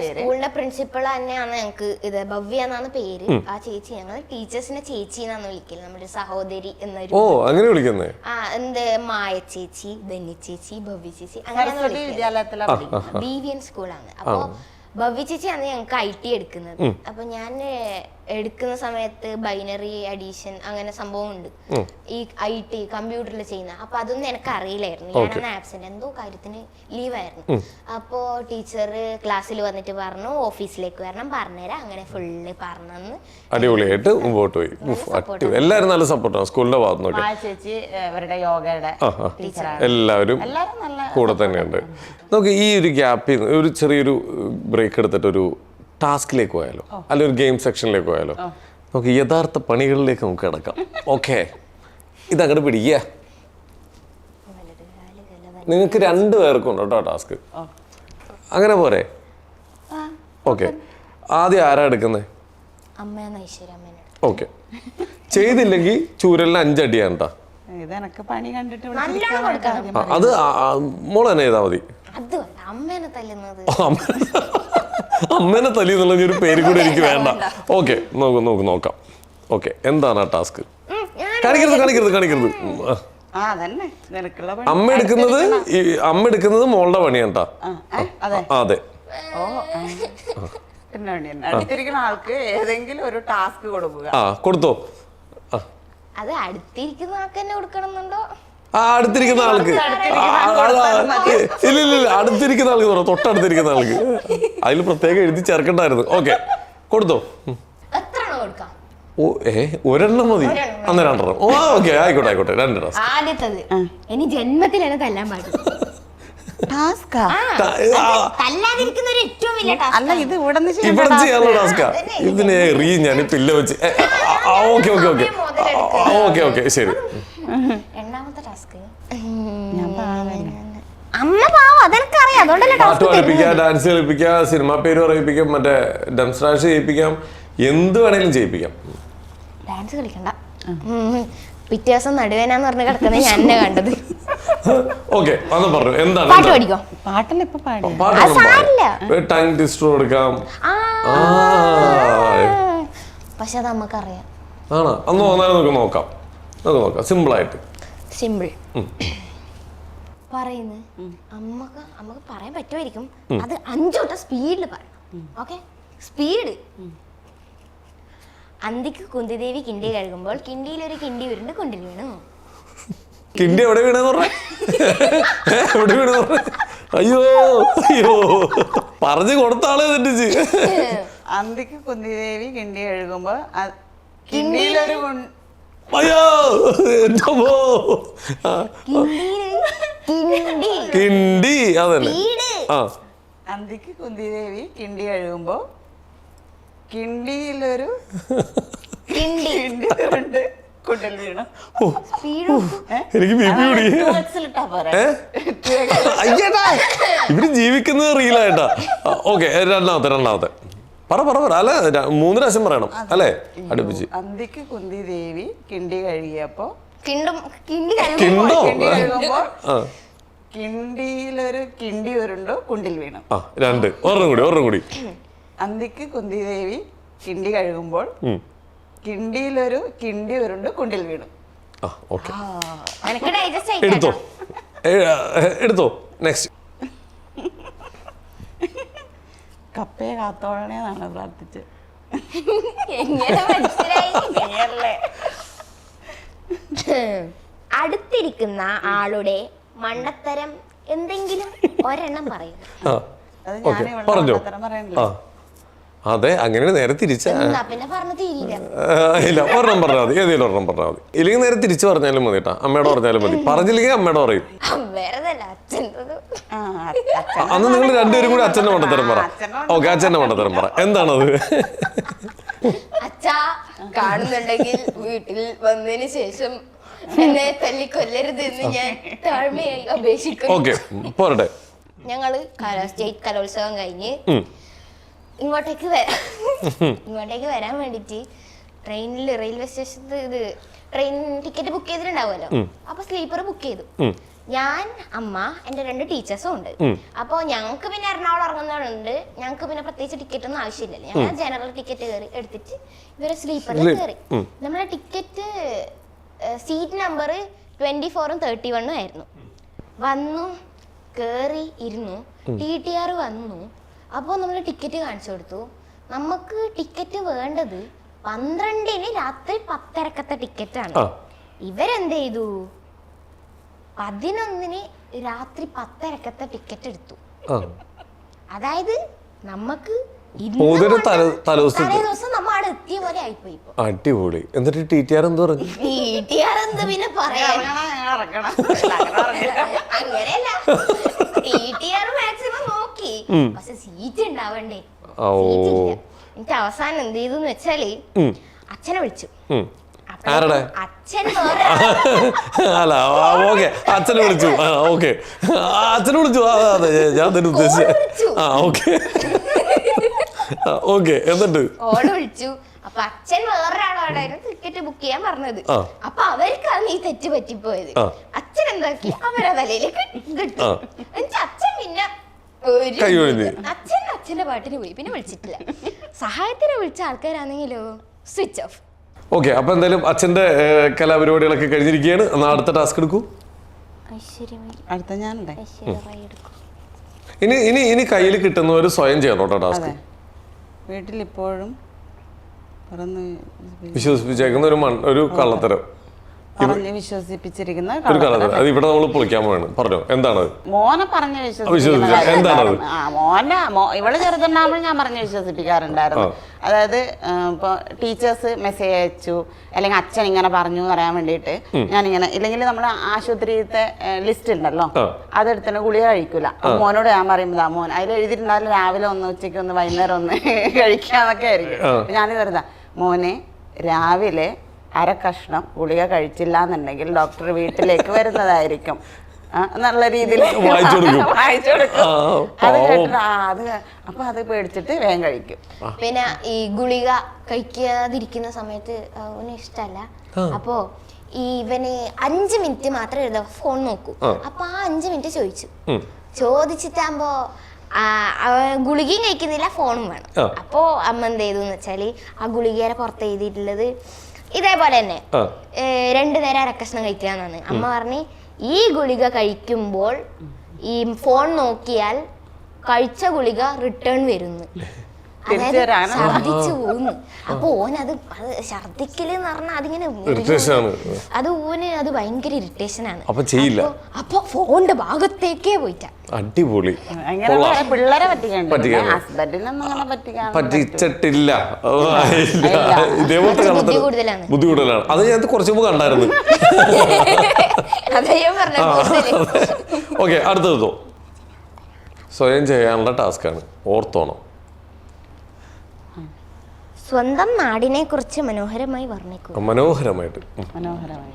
സ്കൂളിന്റെ പ്രിൻസിപ്പൾ തന്നെയാണ് ഞങ്ങൾക്ക് ഇത്. ഭവ്യ എന്നാണ് പേര്. ആ ചേച്ചി ഞങ്ങൾ ടീച്ചേഴ്സിനെ ചേച്ചി എന്നാണ് വിളിക്കല്. നമ്മുടെ സഹോദരി എന്നൊരു. ഓ, അങ്ങനെ വിളിക്കുന്നേ? എന്ത് മായ ചേച്ചി, ധന്യ ചേച്ചി, ഭവ്യ ചേച്ചി അങ്ങനെ വിദ്യാലയത്തിലാണ്. BVN സ്കൂളാണ്. അപ്പൊ ഭവ്യ ചേച്ചിയാണ് ഞങ്ങൾക്ക് IT എടുക്കുന്നത്. അപ്പൊ ഞാൻ എടുക്കുന്ന സമയത്ത് ബൈനറി അഡീഷൻ അങ്ങനെ സംഭവം ഉണ്ട്, ഈ IT കമ്പ്യൂട്ടറിൽ ചെയ്യുന്ന. അപ്പൊ അതൊന്നും എനിക്ക് അറിയില്ലായിരുന്നു. ഞാനാണ് ആബ്സെന്റ്, എന്തോ കാര്യത്തിന് ലീവായിരുന്നു. അപ്പോ ടീച്ചർ ക്ലാസ്സിൽ വന്നിട്ട് പറഞ്ഞു ഓഫീസിലേക്ക് വരണം, പറഞ്ഞുതരാം. അങ്ങനെ ഫുള്ള് പറഞ്ഞു അടിപൊളിയായിട്ട് മുമ്പോട്ട് പോയി. എല്ലാവരും നല്ല സപ്പോർട്ടാണ് സ്കൂളിന്റെ ഭാഗത്തുനിന്നൊക്കെ. ചേച്ചി അവരുടെ യോഗയുടെ എല്ലാവരും കൂടെ തന്നെയുണ്ട്. നമുക്ക് ഈ ഒരു ഗ്യാപ്പിൽ ഒരു ചെറിയൊരു ബ്രേക്ക് എടുത്തിട്ട് ഒരു ടാസ്കിലേക്ക് പോയാലോ, അല്ലെ ഒരു ഗെയിം സെക്ഷനിലേക്ക് പോയാലോ? നമുക്ക് യഥാർത്ഥ പണികളിലേക്ക് നമുക്ക് കിടക്കാം. ഓക്കെ, ഇതങ്ങോട്ട് പിടിക്കുക. നിങ്ങൾക്ക് 2 പേർക്കും ഉണ്ട് കേട്ടോ ടാസ്ക്. അങ്ങനെ പോരെ? ഓക്കെ, ആദ്യം ആരാ എടുക്കുന്നത്? ഓക്കെ, ചെയ്തില്ലെങ്കിൽ ചൂരലിന് 5 അടിയാണ് കേട്ടോ. അത് മോള് തന്നെ ചെയ്താൽ മതി. അമ്മേനെ തല്ലി എന്നുള്ള ഒരു പേര് കൂടെ എനിക്ക് വേണ്ട. ഓക്കെ, നോക്കാം. ഓക്കെ, എന്താണ് ആ ടാസ്ക്? കാണിക്കരുത്. അമ്മ എടുക്കുന്നത് മോളുടെ പണിയാണ് കേട്ടോ. അതെ. ആൾക്ക് ഏതെങ്കിലും ഒരു ടാസ്ക് കൊടുക്കുക. കൊടുത്തോ? അത് അടുത്തിരിക്കുന്ന ആൾക്ക് തന്നെ കൊടുക്കണമെന്നുണ്ടോ? അടുത്തിരിക്കുന്ന ആൾക്ക് ഇല്ല, അടുത്തിരിക്കുന്ന ആൾക്ക് പറ, തൊട്ടടുത്തിരിക്കുന്ന ആൾക്ക്. അതിൽ പ്രത്യേകം എഴുതി ചേർക്കണ്ടായിരുന്നു. ഓക്കെ, കൊടുത്തോ? ഒരെണ്ണം മതി. അന്ന് 2 എണ്ണം. ഓക്കെ, ആയിക്കോട്ടെ 2 ടാസ്ക്. ആദ്യത്തത് ഇനി ജന്മത്തിൽ എന്നെ തല്ലാൻ പാടില്ല. ഇവിടെ ചെയ്യാനുള്ള ടാസ്കാ. ഇതിനെ എറിയും ഞാൻ പില്ല വെച്ച്. ഓക്കെ, ശരി. രണ്ടാമത്തെ ടാസ്ക് അമ്മ പാവം, അതെനിക്കറിയാം. അതുകൊണ്ടല്ലേ പാട്ട് പഠിപ്പിക്കാം, ഡാൻസ് കളിപ്പിക്കാം, സിനിമ പേര് പറയിപ്പിക്കാം, മറ്റേ ഡെമോൺസ്ട്രേഷൻ ചെയ്യിപ്പിക്കാം, എന്ത് വേണേലും ചെയ്യിപ്പിക്കാം. ഡാൻസ് കളിക്കണ്ട. പിറ്റേ ദിവസം നടുവേനാന്ന് പറഞ്ഞ് കിടക്കുന്നത് ഞാൻ എന്നെ കണ്ടത്. ഓക്കെ, അന്ന് പറഞ്ഞു. എന്താണ് പാട്ട് പഠിക്കോ? പാട്ടല്ലേ ഇപ്പൊ പാടി. ടങ് ട്വിസ്റ്റർ കൊടുക്കാം. പക്ഷെ അത് നമുക്കറിയാം. ആണോ? അന്ന് വന്നാലും നമുക്ക് നോക്കാം. സിമ്പിൾ ആയിട്ട്. സിമ്പിൾ. പറയുന്നു. അമ്മക്ക് പറയാൻ പറ്റുമായിരിക്കും. അത് 5 വട്ടം സ്പീഡിൽ പറയണം. Okay, speed. അന്തിക്ക് കുന്തിദേവി കിണ്ടി കഴുകുമ്പോൾ കിണ്ടിയിലൊരു കിണ്ടി ഉരുണ്ട് കുണ്ടിൽ വീണു. കിണ്ടി എവിടെ വീണെന്ന് പറഞ്ഞ? എവിടെ വീണെന്ന് പറഞ്ഞ? അയ്യോ അയ്യോ, പറഞ്ഞു കൊടുത്ത ആളെ തെറ്റിച്ച്. അന്തിക്ക് കുന്തിദേവി കിണ്ടി കഴുകുമ്പോ കിണ്ടിയിലൊരു അയ്യോ എന്തോ കിണ്ടി അതന്നെ. ആ, അന്തിക്ക് കുന്തിദേവി കിണ്ടി കഴുകുമ്പോ കിണ്ടിയിലൊരു കിണ്ടി ഉരുണ്ട് കുണ്ടിൽ വീണു. എനിക്ക് ബി പി കൂടി. അയ്യടാ, ഇവര് ജീവിക്കുന്നത് റീലായിട്ടാ. ഓക്കെ, രണ്ടാമത്തെ പറ അല്ല 3 പ്രാവശ്യം പറയണം അല്ലേ, അടുപ്പിച്ച്. അന്തിക്ക് കുന്തി ദേവി കിണ്ടി കഴുകിയപ്പോ കിണ്ടോ കിണ്ടിയിലൊരു കിണ്ടി ഉരുണ്ടു കുണ്ടിൽ വീണു. ആ, 2 ഒരെണ്ണം കൂടി. അന്തിക്ക് കുന്തി ദേവി കിണ്ടി കഴുകുമ്പോൾ കിണ്ടിയിലൊരു കിണ്ടി ഉരുണ്ട് കുണ്ടിൽ വീണു. ആ, ഓക്കെ, എടുത്തോ. നെക്സ്റ്റ്. കപ്പയെ കാത്തോളണേന്നാണ് പ്രാർത്ഥിച്ചത്. അടുത്തിരിക്കുന്ന ആളുടെ മണ്ടത്തരം എന്തെങ്കിലും ഒരെണ്ണം പറയും. അത് ഞാൻ പറഞ്ഞോ. പറയണില്ല. അതെ, അങ്ങനെ നേരെ തിരിച്ച പിന്നെ പറഞ്ഞു തീരില്ല. ഇല്ല, ഒരെണ്ണം പറഞ്ഞാൽ മതി, ഏതെങ്കിലും ഒരെണ്ണം പറഞ്ഞാൽ മതി. ഇല്ലെങ്കിൽ നേരെ തിരിച്ചു പറഞ്ഞാലും മതി കേട്ടാ, അമ്മയോട് പറഞ്ഞാലും മതി. പറഞ്ഞില്ലെങ്കിൽ അമ്മയോട് പറയും. അന്ന് നിങ്ങൾ രണ്ടുപേരും കൂടി അച്ഛന്റെ മണ്ടത്തരം പറ. ഓക്കെ, അച്ഛന്റെ മണ്ടത്തരം പറ. എന്താണത്? അച്ഛാ കാണുന്നുണ്ടെങ്കിൽ വീട്ടിൽ വന്നതിന് ശേഷം എന്നെ തല്ലിക്കൊല്ലരുത് എന്ന് ഞാൻ താഴ്മയായി അപേക്ഷിക്കുന്നു. ഓക്കെ, പോരട്ടെ. ഞങ്ങള് സ്റ്റേറ്റ് കലോത്സവം കഴിഞ്ഞ് ഇങ്ങോട്ടേക്ക് വരാൻ വേണ്ടിട്ട് ട്രെയിനിൽ റെയിൽവേ സ്റ്റേഷനിൽ ട്രെയിൻ ടിക്കറ്റ് ബുക്ക് ചെയ്തിട്ടുണ്ടാവുമല്ലോ. അപ്പൊ സ്ലീപ്പർ ബുക്ക് ചെയ്തു. ഞാൻ, അമ്മ, എന്റെ 2 ടീച്ചേഴ്സും ഉണ്ട്. അപ്പൊ ഞങ്ങൾക്ക് പിന്നെ എറണാകുളം ഇറങ്ങുന്നതുകൊണ്ട് ഞങ്ങൾക്ക് പിന്നെ പ്രത്യേകിച്ച് ടിക്കറ്റ് ഒന്നും ആവശ്യമില്ലല്ലോ. ഞങ്ങൾ ജനറൽ ടിക്കറ്റ് കയറി എടുത്തിട്ട് ഇവരെ സ്ലീപ്പറിൽ കയറി. നമ്മളെ ടിക്കറ്റ് സീറ്റ് നമ്പർ 24ഉം 31ഉം ആയിരുന്നു. വന്നു, കേറി, ഇരുന്നു. TTR വന്നു. അപ്പോൾ നമ്മൾ ടിക്കറ്റ് കാണിച്ചു കൊടുത്തു. നമുക്ക് ടിക്കറ്റ് വേണ്ടത് 12-ന് രാത്രി 10:30 ടിക്കറ്റാണ്. ഇവരെന്ത് ചെയ്തു? 11-ന് രാത്രി 10:30 ടിക്കറ്റ് എടുത്തു. അതായത് നമുക്ക് തലേദിവസം നമ്മൾ അവിടെ എത്തിയ പോലെ ആയിപ്പോയി. അടിപൊളി. എന്നിട്ട് TTR എന്ത് പറഞ്ഞു? TTR എന്ത് പിന്നെ പറയാ, അങ്ങനെയല്ല. TTR മാക്സിമം നോക്കി, പക്ഷെ സീറ്റ് ഉണ്ടാവണ്ടേ. എനിക്ക് അവസാനം എന്ത് ചെയ്തു വെച്ചാല് അച്ഛനെ വിളിച്ചു. അച്ഛൻ അല്ല, ഓക്കെ, അച്ഛനെ വിളിച്ചു. ഓക്കെ, അച്ഛനെ വിളിച്ചു. അതെ, ഞാൻ തന്നെ ഉദ്ദേശിച്ചു. ഓക്കെ ഓക്കെ, എന്നിട്ട് ഓള് വിളിച്ചു. അപ്പൊ അച്ഛൻ വേറൊരാളോടായിരുന്നു ടിക്കറ്റ് ബുക്ക് ചെയ്യാൻ പറഞ്ഞത്. അപ്പൊ അവർക്കാണ് ഈ തെറ്റ് പറ്റിപ്പോയത്. അച്ഛൻ എന്താക്കി, അവരെ തലയിലേക്ക് കിട്ടി. അച്ഛൻ പിന്നെ അച്ഛന്റെ പാട്ടിന് പോയി, പിന്നെ വിളിച്ചിട്ടില്ല. സഹായത്തിന് വിളിച്ച ആൾക്കാരാണെങ്കിലോ സ്വിച്ച് ഓഫ്. ഓക്കെ, അപ്പൊ എന്തായാലും അച്ഛന്റെ കലാപരിപാടികളൊക്കെ കഴിഞ്ഞിരിക്കുകയാണ്. എന്നാ അടുത്ത ടാസ്ക് എടുക്കൂ. അടുത്ത ഞാനുണ്ടേ. ഇനി കയ്യിൽ കിട്ടുന്നവര് സ്വയം ചെയ്യണം കേട്ടോ ടാസ്ക്. വീട്ടിലിപ്പോഴും വിശ്വസിപ്പിച്ചേക്കുന്ന ഒരു കള്ളത്തരം, വിശ്വസിപ്പിച്ചിരിക്കുന്ന ഒരു കള്ളത്തരം. അത് ഇവിടെ നമ്മൾ പൊളിക്കാൻ പോവാണ്. പറഞ്ഞോ, എന്താണ്? മോനെ പറഞ്ഞ് എന്താണത്? ഇവള് ചെറുതുണ്ടാകുമ്പോൾ ഞാൻ പറഞ്ഞ് വിശ്വസിപ്പിക്കാറുണ്ടായിരുന്നു. അതായത് ഇപ്പൊ ടീച്ചേഴ്സ് മെസ്സേജ് അയച്ചു, അല്ലെങ്കിൽ അച്ഛൻ ഇങ്ങനെ പറഞ്ഞു എന്ന് പറയാൻ വേണ്ടിയിട്ട് ഞാനിങ്ങനെ, ഇല്ലെങ്കിൽ നമ്മൾ ആശുപത്രിയിലത്തെ ലിസ്റ്റ് ഉണ്ടല്ലോ, അതെടുത്തിട്ട് ഗുളിക കഴിക്കൂല. മോനോട് ഞാൻ പറയുമ്പോൾ മോൻ അതിൽ എഴുതിയിട്ടുണ്ടാവില്ല രാവിലെ 1, ഉച്ചയ്ക്ക് 1, വൈകുന്നേരം 1 കഴിക്കാന്നൊക്കെ ആയിരിക്കും. ഞാനിത് വെറുതെ, മോനെ രാവിലെ 1/2 കഷ്ണം ഗുളിക കഴിച്ചില്ല എന്നുണ്ടെങ്കിൽ ഡോക്ടർ വീട്ടിലേക്ക് വരുന്നതായിരിക്കും എന്നുള്ള രീതിയിൽ വായിച്ചു കൊടുക്കും. അപ്പൊ അത് പേടിച്ചിട്ട് വേഗം കഴിക്കും. പിന്നെ ഈ ഗുളിക കഴിക്കാതിരിക്കുന്ന സമയത്ത് അവന് ഇഷ്ടല്ല. അപ്പോ ഇവന് 5 മിനിറ്റ് മാത്രമേ എഴുതാ, ഫോൺ നോക്കൂ. അപ്പൊ ആ 5 മിനിറ്റ് ചോദിച്ചിട്ടാകുമ്പോ ഗുളികയും കഴിക്കുന്നില്ല, ഫോണും വേണം. അപ്പോ അമ്മ എന്ത് ചെയ്തു വെച്ചാല് ആ ഗുളികയുടെ പുറത്ത് എഴുതിയിട്ടുള്ളത് ഇതേപോലെ തന്നെ 2 നേരം 1/2 കഷ്ണം കഴിക്കാന്നാണ്. അമ്മ പറഞ്ഞ് ഈ ഗുളിക കഴിക്കുമ്പോൾ ഈ ഫോൺ നോക്കിയാൽ കഴിച്ച ഗുളിക റിട്ടേൺ വരുന്നു, അതായത് ഛർദിച്ചു പോകുന്നു. അപ്പൊ ഓനത് ഛർദിക്കല് എന്ന് പറഞ്ഞാൽ അതിങ്ങനെ അത് ഓന് അത് ഭയങ്കര ഇറിറ്റേഷൻ ആണ്. അപ്പൊ ഫോണിന്റെ ഭാഗത്തേക്കേ പോയിട്ടാ. അടിപൊളി. പിള്ളേരെ പറ്റിച്ചിട്ടില്ല, ഇതേപോലത്തെ ബുദ്ധി കൂടുതലാണ്. അത് ഞാൻ കുറച്ച് മുമ്പ് കണ്ടായിരുന്നു. ഓക്കെ, അടുത്തതോ സ്വയം ചെയ്യാനുള്ള ടാസ്കാണ്, ഓർത്തോണം. സ്വന്തം നാടിനെ കുറിച്ച് മനോഹരമായി വർണ്ണിക്കുക. മനോഹരമായിട്ട്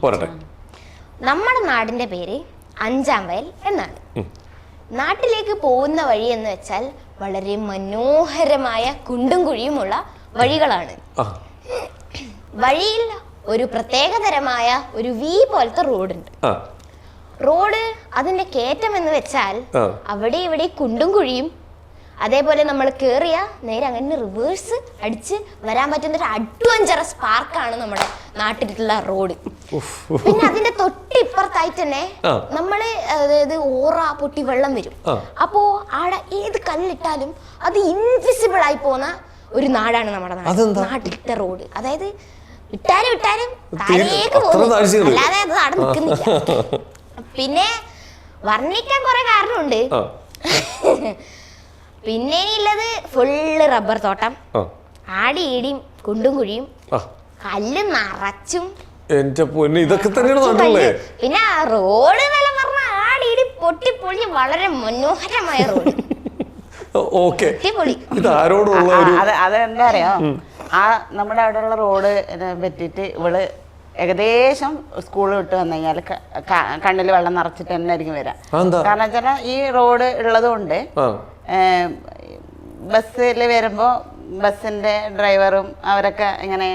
പോരട്ടെ. നമ്മുടെ നാടിന്റെ പേര് 5-ാം വയൽ എന്നാണ്. നാട്ടിലേക്ക് പോകുന്ന വഴി എന്ന് വെച്ചാൽ വളരെ മനോഹരമായ കുണ്ടും കുഴിയുമുള്ള വഴികളാണ്. വഴിയിൽ ഒരു പ്രത്യേകതരമായ ഒരു വി പോലത്തെ റോഡുണ്ട്. റോഡ് അതിന്റെ കയറ്റം എന്ന് വെച്ചാൽ അവിടെ ഇവിടെ കുണ്ടും കുഴിയും, അതേപോലെ നമ്മൾ കേറിയ നേരെ അങ്ങനെ റിവേഴ്സ് അടിച്ച് വരാൻ പറ്റുന്ന ഒരു അഡ്വഞ്ചറസ് പാർക്കാണ് നമ്മുടെ നാട്ടിലുള്ള റോഡ്. പിന്നെ അതിന്റെ തൊട്ടിപ്പുറത്തായിട്ട് തന്നെ നമ്മള് അതായത് ഓറ പൊട്ടി വെള്ളം വരും. അപ്പോ ആടെ ഏത് കല്ലിട്ടാലും അത് ഇൻവിസിബിൾ ആയി പോകുന്ന ഒരു നാടാണ് നമ്മുടെ നാട്ടിലത്തെ റോഡ്. അതായത് വിട്ടാലും താഴേക്ക് പോകുന്നു, അല്ലാതെ അത് നാട് നിൽക്കുന്നില്ല. പിന്നെ വർണ്ണിക്കാൻ കുറെ കാരണമുണ്ട്. പിന്നെ ഉള്ളത് ഫുള്ള് റബ്ബർ തോട്ടം, ആടിയിടിയും കുണ്ടും കുഴിയും, കല്ല് നിറച്ചും. ഇതൊക്കെ തന്നെയാണ്. പിന്നെ റോഡ് എന്നെല്ലാം പറഞ്ഞ ആടിയിടി പൊട്ടിപ്പൊളിഞ്ഞ് വളരെ മനോഹരമായ റോഡ്. അതെന്താ അറിയോ, ആ നമ്മുടെ അവിടെയുള്ള റോഡ് പറ്റിയിട്ട് ഇവള് ഏകദേശം സ്കൂൾ വിട്ട് വന്നു കഴിഞ്ഞാൽ കണ്ണിൽ വെള്ളം നിറച്ചിട്ട് തന്നെ ആയിരിക്കും വരാം. കാരണം വെച്ചാൽ ഈ റോഡ് ഉള്ളത് കൊണ്ട് ബസ്സിൽ വരുമ്പോൾ ബസ്സിന്റെ ഡ്രൈവറും അവരൊക്കെ ഇങ്ങനെ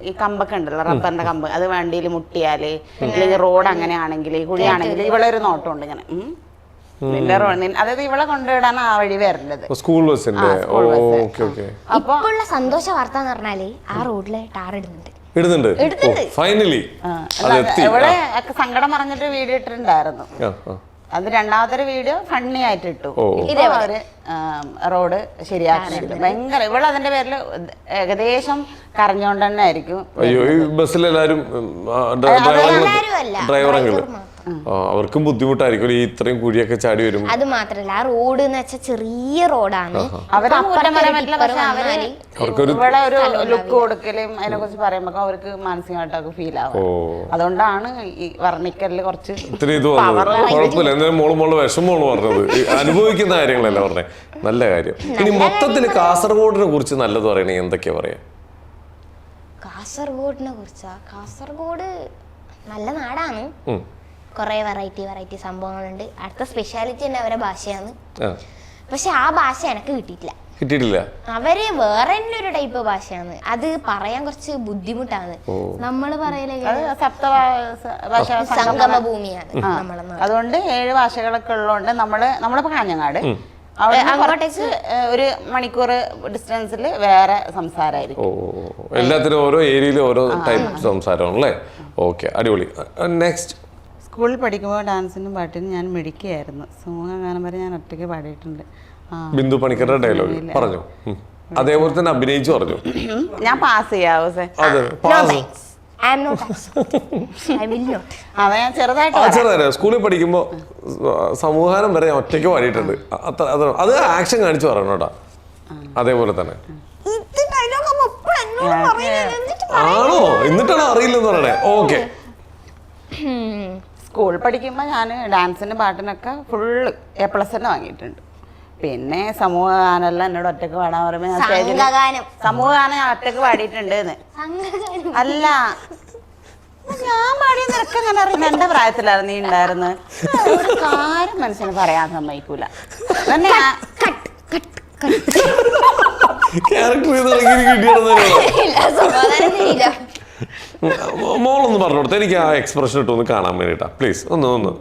ഈ കമ്പൊക്കെ ഉണ്ടല്ലോ, റബ്ബറിന്റെ കമ്പ്, അത് വണ്ടിയിൽ മുട്ടിയാല് അല്ലെങ്കിൽ റോഡ് അങ്ങനെയാണെങ്കിൽ കുഴിയാണെങ്കിൽ ഇവിടെ ഒരു നോട്ടമുണ്ട് ഇങ്ങനെ. അതായത് ഇവളെ കൊണ്ടുവിടാൻ ആ വഴി വരേണ്ടത് സ്കൂൾ ബസ്സിന്റെ. അപ്പൊ സന്തോഷ വാർത്ത എന്ന് പറഞ്ഞാല് ആ റോഡില് ടാർ ഇടുന്നുണ്ട്. ഫൈനലി ഇവിടെ ഒക്കെ സങ്കടം പറഞ്ഞിട്ട് വീഡിയോ ഇട്ടിട്ടുണ്ടായിരുന്നു. അത് രണ്ടാമത്തെ വീഡിയോ ഫണ്ണി ആയിട്ട് ഇട്ടു. അവര് റോഡ് ശരിയാക്കുന്നുണ്ട്. ഭയങ്കര ഇവിടെ അതിന്റെ പേരിൽ ഏകദേശം കരഞ്ഞോണ്ട് തന്നെ ആയിരിക്കും. അവർക്കും ബുദ്ധിമുട്ടായിരിക്കും ഈ ഇത്രയും കുഴിയൊക്കെ ചാടി വരും. അത് മാത്രല്ല ആ റോഡ് എന്ന് വെച്ചാൽ ചെറിയ റോഡാണ്. ഇവിടെ ഒരു ലുക്ക് കൊടുക്കലും അതിനെ കുറിച്ച് പറയുമ്പോ അവർക്ക് മാനസികമായിട്ടൊക്കെ ഫീൽ ആവും. അതുകൊണ്ടാണ് ഈ വർണ്ണിക്കലില് കുറച്ച് കുഴപ്പമില്ല. മോള് വിഷമോള് പറഞ്ഞത് അനുഭവിക്കുന്ന കാര്യങ്ങളല്ല പറഞ്ഞേ. നല്ല കാര്യം. ഇനി മൊത്തത്തിൽ കാസർഗോഡിനെ കുറിച്ച് നല്ലത് പറയണേ എന്തൊക്കെയാ പറയാ? കാസർഗോഡിനെ കുറിച്ചാ, കാസർഗോഡ് നല്ല നാടാണ്. കുറെ വെറൈറ്റി സംഭവങ്ങളുണ്ട്. അടുത്ത സ്പെഷ്യാലിറ്റി തന്നെ അവരുടെ ഭാഷയാണ്. പക്ഷെ ആ ഭാഷ എനിക്ക് കിട്ടിയിട്ടില്ല. അവര് വേറെ തന്നെ ഒരു ടൈപ്പ് ഭാഷയാണ്. അത് പറയാൻ കുറച്ച് ബുദ്ധിമുട്ടാണ്. നമ്മള് പറയലേ സംഗമ ഭൂമിയാണ് നമ്മളെ. അതുകൊണ്ട് 7 ഭാഷകളൊക്കെ ഉള്ളതുകൊണ്ട് നമ്മളിപ്പോ കാഞ്ഞങ്ങാട് അങ്ങോട്ടേക്ക് 1 മണിക്കൂർ ഡിസ്റ്റൻസിൽ വേറെ സംസാരമായിരിക്കും. എല്ലാത്തിനും ഓരോ ഏരിയയിലും ഓരോ ടൈപ്പ് സംസാരമാണല്ലേ. ഓക്കെ, അടിപൊളി. നെക്സ്റ്റ്, സ്കൂളിൽ പഠിക്കുമ്പോൾ ഡാൻസിനും പാട്ടിനും ഞാൻ മിടുക്കിയായിരുന്നു. സമൂഹഗാനം വരെ ഞാൻ ഒറ്റയ്ക്ക് പാടിയിട്ടുണ്ട്. ബിന്ദു പണിക്കരുടെ ഡയലോഗ് പറഞ്ഞു, അതേപോലെ തന്നെ അഭിനയിച്ചു പറഞ്ഞു. ഞാൻ പാസ് ചെയ്യാവോ? സ്കൂളിൽ പഠിക്കുമ്പോ സമൂഹഗാനം വരെ ഒറ്റയ്ക്ക് പാടിയിട്ടുണ്ട്. അത് ആക്ഷൻ കാണിച്ചു പറയണം കേട്ടോ. അതേപോലെ തന്നെ ആണോ? എന്നിട്ടാണോ അറിയില്ലെന്ന് പറയണേ? ഓക്കെ. സ്കൂൾ പഠിക്കുമ്പോൾ ഞാൻ ഡാൻസിനും പാട്ടിനൊക്കെ ഫുള്ള് A+ തന്നെ വാങ്ങിയിട്ടുണ്ട്. പിന്നെ സമൂഹഗാനെല്ലാം എന്നോട് ഒറ്റക്ക് പാടാൻ പറയുമ്പോൾ ഞാൻ സ്റ്റേജിൽ സമൂഹഗാനം ഞാൻ ഒറ്റക്ക് പാടിയിട്ടുണ്ട്. അല്ല, ഞാൻ പാടിയ നിനക്ക് അങ്ങനെ അറിയുന്ന എന്റെ പ്രായത്തിലായിരുന്നു നീ ഉണ്ടായിരുന്നു. ഒരു കാര്യം മനുഷ്യന് പറയാൻ സമ്മതിക്കൂല. മോളൊന്ന് പറഞ്ഞു കൊടുത്ത എനിക്ക് ആ എക്സ്പ്രഷൻ ഇട്ടൊന്ന് കാണാൻ വേണ്ടിട്ടാ പ്ലീസ്. ഒന്ന്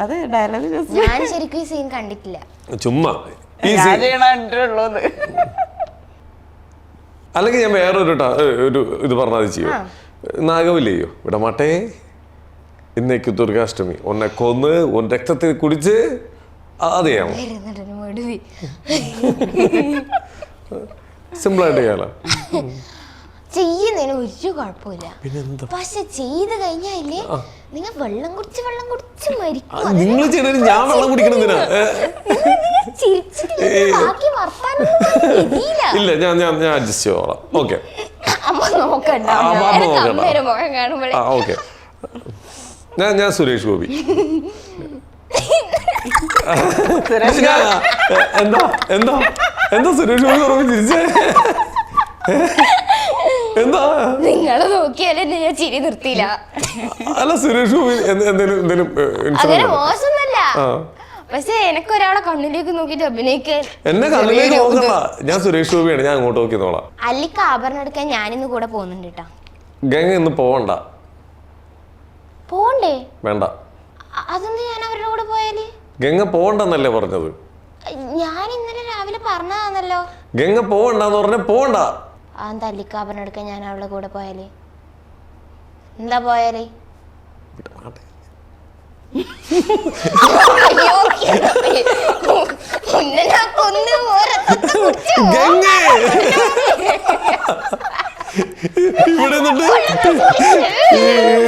അത് ഡയലോഗ് ഞാൻ ശരിക്കും ഈ സീൻ കണ്ടിട്ടില്ല. ചുമ്മാ അല്ലെങ്കിൽ ഞാൻ വേറൊരു ഇത് പറഞ്ഞാൽ ചെയ്യോ? നാഗവല്ലിയോ വിടമാട്ടേ ഇന്നേക്ക് ദുർഗാഷ്ടമി ഉന്നെ കൊന്ന് ഉൻ രക്തത്തിൽ കുടിച്ച് അത് ചെയ്യാമോ? സിമ്പിളായിട്ട് ചെയ്യാലോ. ചെയ്യുന്നതിന് ഒരു കുഴപ്പമില്ല. പിന്നെന്താ പക്ഷെ ചെയ്ത് കഴിഞ്ഞാലേ നിങ്ങൾ വെള്ളം കുടിച്ച് മരിക്കും. നിങ്ങൾ ചെയ്യണത് ഞാൻ വെള്ളം കുടിക്കണെന്തിനാ? ഇല്ല ഞാൻ അഡ്ജസ്റ്റ് ചെയ്തോളാം. ഓക്കെ ഓക്കെ ഞാൻ സുരേഷ് ഗോപി. എന്താ എന്താ എന്താ സുരേഷ് ഗോപി ഓർമ്മ തിരിച്ചേ? എന്താ നിങ്ങളെ നോക്കിയാലേ ഞാൻ ചിരി നിർത്തിയില്ല. അല്ല സുരേഷ് ഗോപി എന്തെങ്കിലും അങ്ങനെ മോശമൊന്നല്ല, പക്ഷെ എനിക്ക് ഒരാളെ കണ്ണിലേക്ക് നോക്കിട്ട് അഭിനയിക്കാൻ എന്നെ കണ്ണിലേക്ക് നോക്കണ്ട. ഞാൻ സുരേഷ് ഗോപിയാണ്, ഞാൻ അങ്ങോട്ട് നോക്കിന്നോളാം. അല്ലിക്ക് ആഭരണം എടുക്കാൻ ഞാനിന്ന് കൂടെ പോകുന്നുണ്ട് കേട്ടാ. ഗംഗ ഇന്ന് പോവണ്ട. പോണ്ടേ? വേണ്ട. അതെന്ത് ഞാൻ അവരുടെ കൂടെ പോയാല്? ഗംഗ പോവണ്ടെന്നല്ലേ പറഞ്ഞത്? ഞാൻ ഇന്നലെ രാവിലെ പറഞ്ഞതാണല്ലോ. ഗംഗ പോവണ്ടെന്ന് പറഞ്ഞ പോവണ്ട. എന്താ അല്ലിക്ക് ആഭരണം എടുക്കാൻ ഞാൻ അവളുടെ കൂടെ പോയാല്? എന്താ പോയാല്?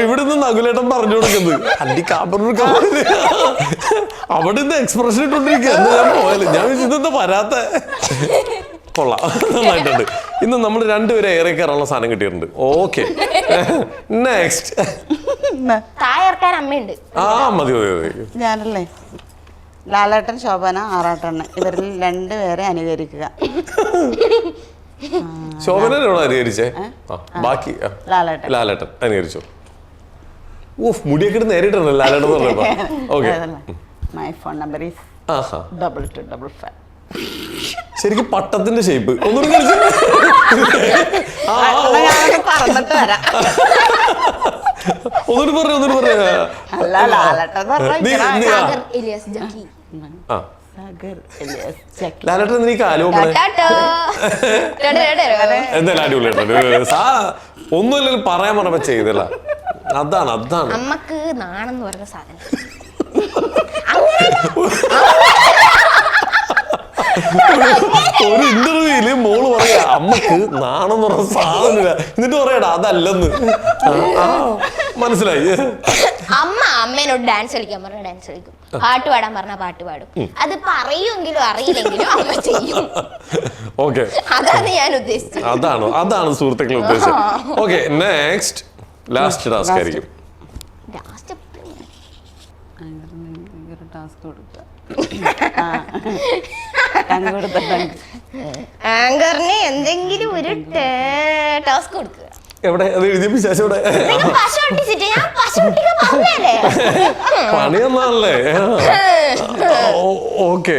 ഇവിടെ നിന്ന് നകുലേട്ടൻ പറഞ്ഞു കൊടുക്കുന്നത് അല്ലി കാപ്പറ അവിടെ നിന്ന് എക്സ്പ്രഷൻ ഇട്ടോണ്ടിരിക്കുക. ഞാൻ പോയാലും ഞാൻ ഇതെന്താ വരാത്ത. കൊള്ളാം, നന്നായിട്ടുണ്ട്. ഇന്ന് നമ്മൾ രണ്ടുപേരെ ഏറെ കയറാനുള്ള സാധനം കിട്ടിയിട്ടുണ്ട്. Okay next. തായർക്കാൻ അമ്മയുണ്ട്. ആ മതി മതി മതി. ഞാനല്ലേ ലാലേട്ടൻ ശോഭന ആറാട്ടണ്ണൻ ഇവരിൽ രണ്ടുപേരെ അനുകരിക്കുക. ശോഭനോട് അനുകരിച്ചേ? ബാക്കി ലാലേട്ടൻ അനുകരിച്ചോ? ഓഫ് മുടിയൊക്കെ ഇട്ട് നേരിട്ടുണ്ടല്ലോ ലാലേട്ടൻ പറഞ്ഞപ്പോ. Okay my phone number is 2255. ശരിക്കും പട്ടത്തിന്റെ ഷേപ്പ് ഒന്നുകൂടി പറഞ്ഞിട്ട് വരാം. ഒന്നുകൂടി പറഞ്ഞു. അല്ല ലാലേട്ടൻ ലാലേട്ടൻ നീ കാലോപ്പണേ എന്തായാലും അടിപൊളിയായിട്ട് ഒന്നുമില്ലെങ്കിലും പറയാൻ പറഞ്ഞപ്പോ ചെയ്തല്ല. അതാണ് അമ്മക്ക് നാണെന്ന് പറഞ്ഞ സാധനം. ഒരു ഇന്റർവ്യൂല് മോള് പറയാ അമ്മക്ക് നാണെന്ന് പറഞ്ഞ സാധനമില്ല, എന്നിട്ട് പറയാടാ അതല്ലെന്ന്. മനസ്സിലായി. അമ്മേനോട് ഡാൻസ് കളിക്കാൻ പറഞ്ഞ ഡാൻസ് കളിക്കും, പാട്ട് പാടാൻ പറഞ്ഞ പാട്ട് പാടും. അത് പറയുമെങ്കിലും അറിയില്ലെങ്കിലും അമ്മ ചെയ്യും. ഓക്കെ അതാണ് ഞാൻ ഉദ്ദേശിച്ചത്. അതാണ് സുഹൃത്തുക്കളെ ഉദ്ദേശം. ഓക്കെ നെക്സ്റ്റ് ലാസ്റ്റ് ടാസ്ക് ആയിരിക്കും. ടാസ്ക് കൊടുക്കുക. ആങ്കറിന് എന്തെങ്കിലും ഒരു ടാസ്ക് കൊടുക്കുക. എവിടെ അത് എഴുതിയ പിശാച് എവിടെ? പണിയൊന്നാണല്ലേ? ഓക്കെ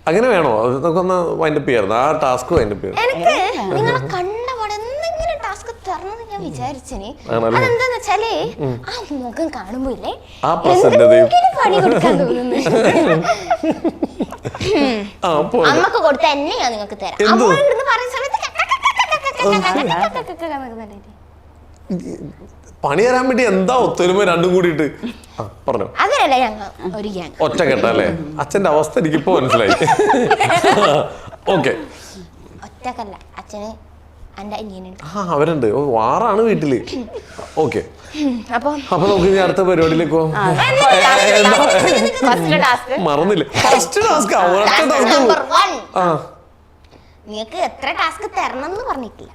അങ്ങനെ വേണോ? നമുക്കൊന്ന് വൈൻഡപ്പ് ചെയ്യായിരുന്നു. ആ ടാസ്ക് വൈൻഡപ്പ് ചെയ്യാം. എനിക്ക് നിങ്ങളെ കണ്ട പാടെ എന്തെങ്കിലും ടാസ്ക് തരണമെന്ന് ഞാൻ വിചാരിച്ചിനി. അതെന്താന്ന് വെച്ചാല് ആ മുഖം കാണുമ്പോ ഇല്ലേ പണി കൊടുക്കാൻ തോന്നുന്നു. അമ്മക്ക് കൊടുത്ത എന്നെ ഞാൻ നിങ്ങൾക്ക് തരാം. അമ്മ പറയുന്ന സമയത്ത് പണി തരാൻ വേണ്ടി എന്താ ഒത്തൊരുമ രണ്ടും കൂടിയിട്ട് പറഞ്ഞു. അങ്ങനല്ല ഞങ്ങൾ ഒരു ഗ്യാങ്. ഒറ്റ കേട്ടല്ലേ? അച്ഛന്റെ അവസ്ഥ എനിക്കിപ്പോ മനസ്സിലായി. ഓക്കെ ഒറ്റക്കല്ല, അച്ഛന് എന്റെ അനിയനുണ്ട്. അവരുണ്ട്. വാറാണ് വീട്ടില്. ഓക്കെ അപ്പൊ നമുക്ക് ഇനി അടുത്ത പരിപാടിയിലേക്ക് പോവാം. മറന്നില്ലേ? ഫസ്റ്റ് ടാസ്ക് നിങ്ങക്ക് എത്ര ടാസ്ക് തരണം എന്ന് പറഞ്ഞിട്ടില്ല.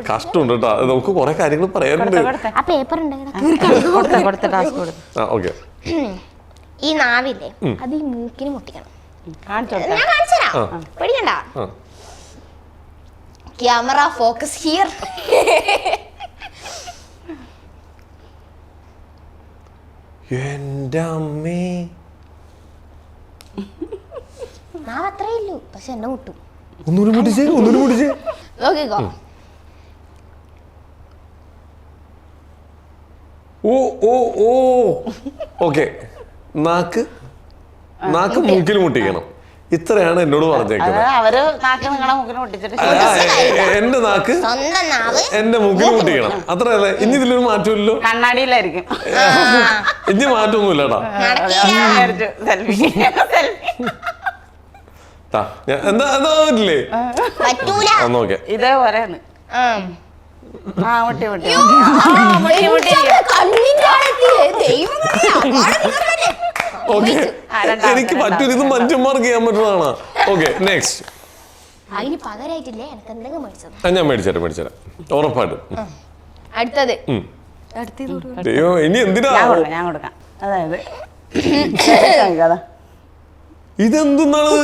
കഷ്ടമുണ്ട് കേട്ടോ. നമുക്ക് കുറെ കാര്യങ്ങൾ പറയാനുണ്ട്. ആ പേപ്പർ ഓക്കെ ഈ നാവില്ലേ അത് ഈ മൂക്കിന് മുട്ടിക്കണം. ഞാൻ കാണിച്ചുതരാം, പേടിക്കണ്ട. Camera focus here. എന്റെ അമ്മേ, നാവ് അത്രേ ഇല്ലു, പക്ഷെ എന്നെ മുട്ടും. ഒന്നുകൂടി മുട്ടിച്ചേ. നോക്കിക്കോ. ഓ ഓക്കെ നാക്ക് മൂക്കിൽ മുട്ടിക്കണം. ഇത്രയാണ് എന്നോട് പറഞ്ഞേക്കുന്നത്. അവര് നാക്ക് നിങ്ങളെ മൂക്കിന് പൊട്ടിച്ചിട്ട് എന്റെ നാക്ക് സ്വന്തം നാവ് എന്റെ മൂക്കിന് പൊട്ടിക്കണം, അത്രയല്ലേ? ഇനി ഇതിലൊരു മാറ്റമില്ലല്ലോ, കണ്ണാടിയിലായിരിക്കും. ഇനി മാറ്റമൊന്നുമില്ലടാ. എന്താ എന്താ പറ്റില്ലേ? നോക്കേ ഇതേപോലെയാണ്. എനിക്ക് പറ്റൂല, ഇത് മനുഷ്യന്മാർക്ക് ചെയ്യാൻ പറ്റുന്നതാണ്. Okay, next. അതിന് പകരമായിട്ടില്ലേ എനിക്ക് എന്തെങ്കിലും മേടിച്ചത്? ഞാൻ മേടിച്ചേരാം ഉറപ്പായിട്ടും. അടുത്തത് അയ്യോ, ഇനി എന്തിനാ ഞാൻ കൊടുക്കാം. അതായത് ഇതെന്താണ്?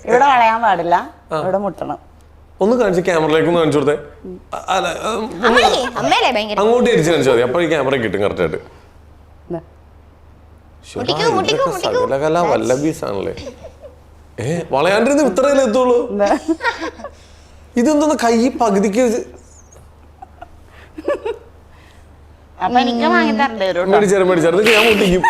ഇവിടെ വളയാൻ പാടില്ല, ഇവിടെ മുട്ടണം. ഒന്ന് കാണിച്ച് ക്യാമറയിലേക്ക് ഒന്ന് കാണിച്ചു കൊടുത്തേ. അല്ല, അങ്ങോട്ട് തിരിച്ച് കാണിച്ചാൽ മതി, അപ്പൊ ഈ ക്യാമറ കിട്ടും കറക്റ്റ് ആയിട്ട്. സകലകല വല്ലഭീസാണല്ലേ. വളയാണ്ടിരുന്ന് ഇത്രയല്ലേ എത്തുള്ളൂ. ഇതെന്താ കൈ പകുതിക്ക് മേടിച്ചേരാം. ഞാൻ മുട്ടിക്കും.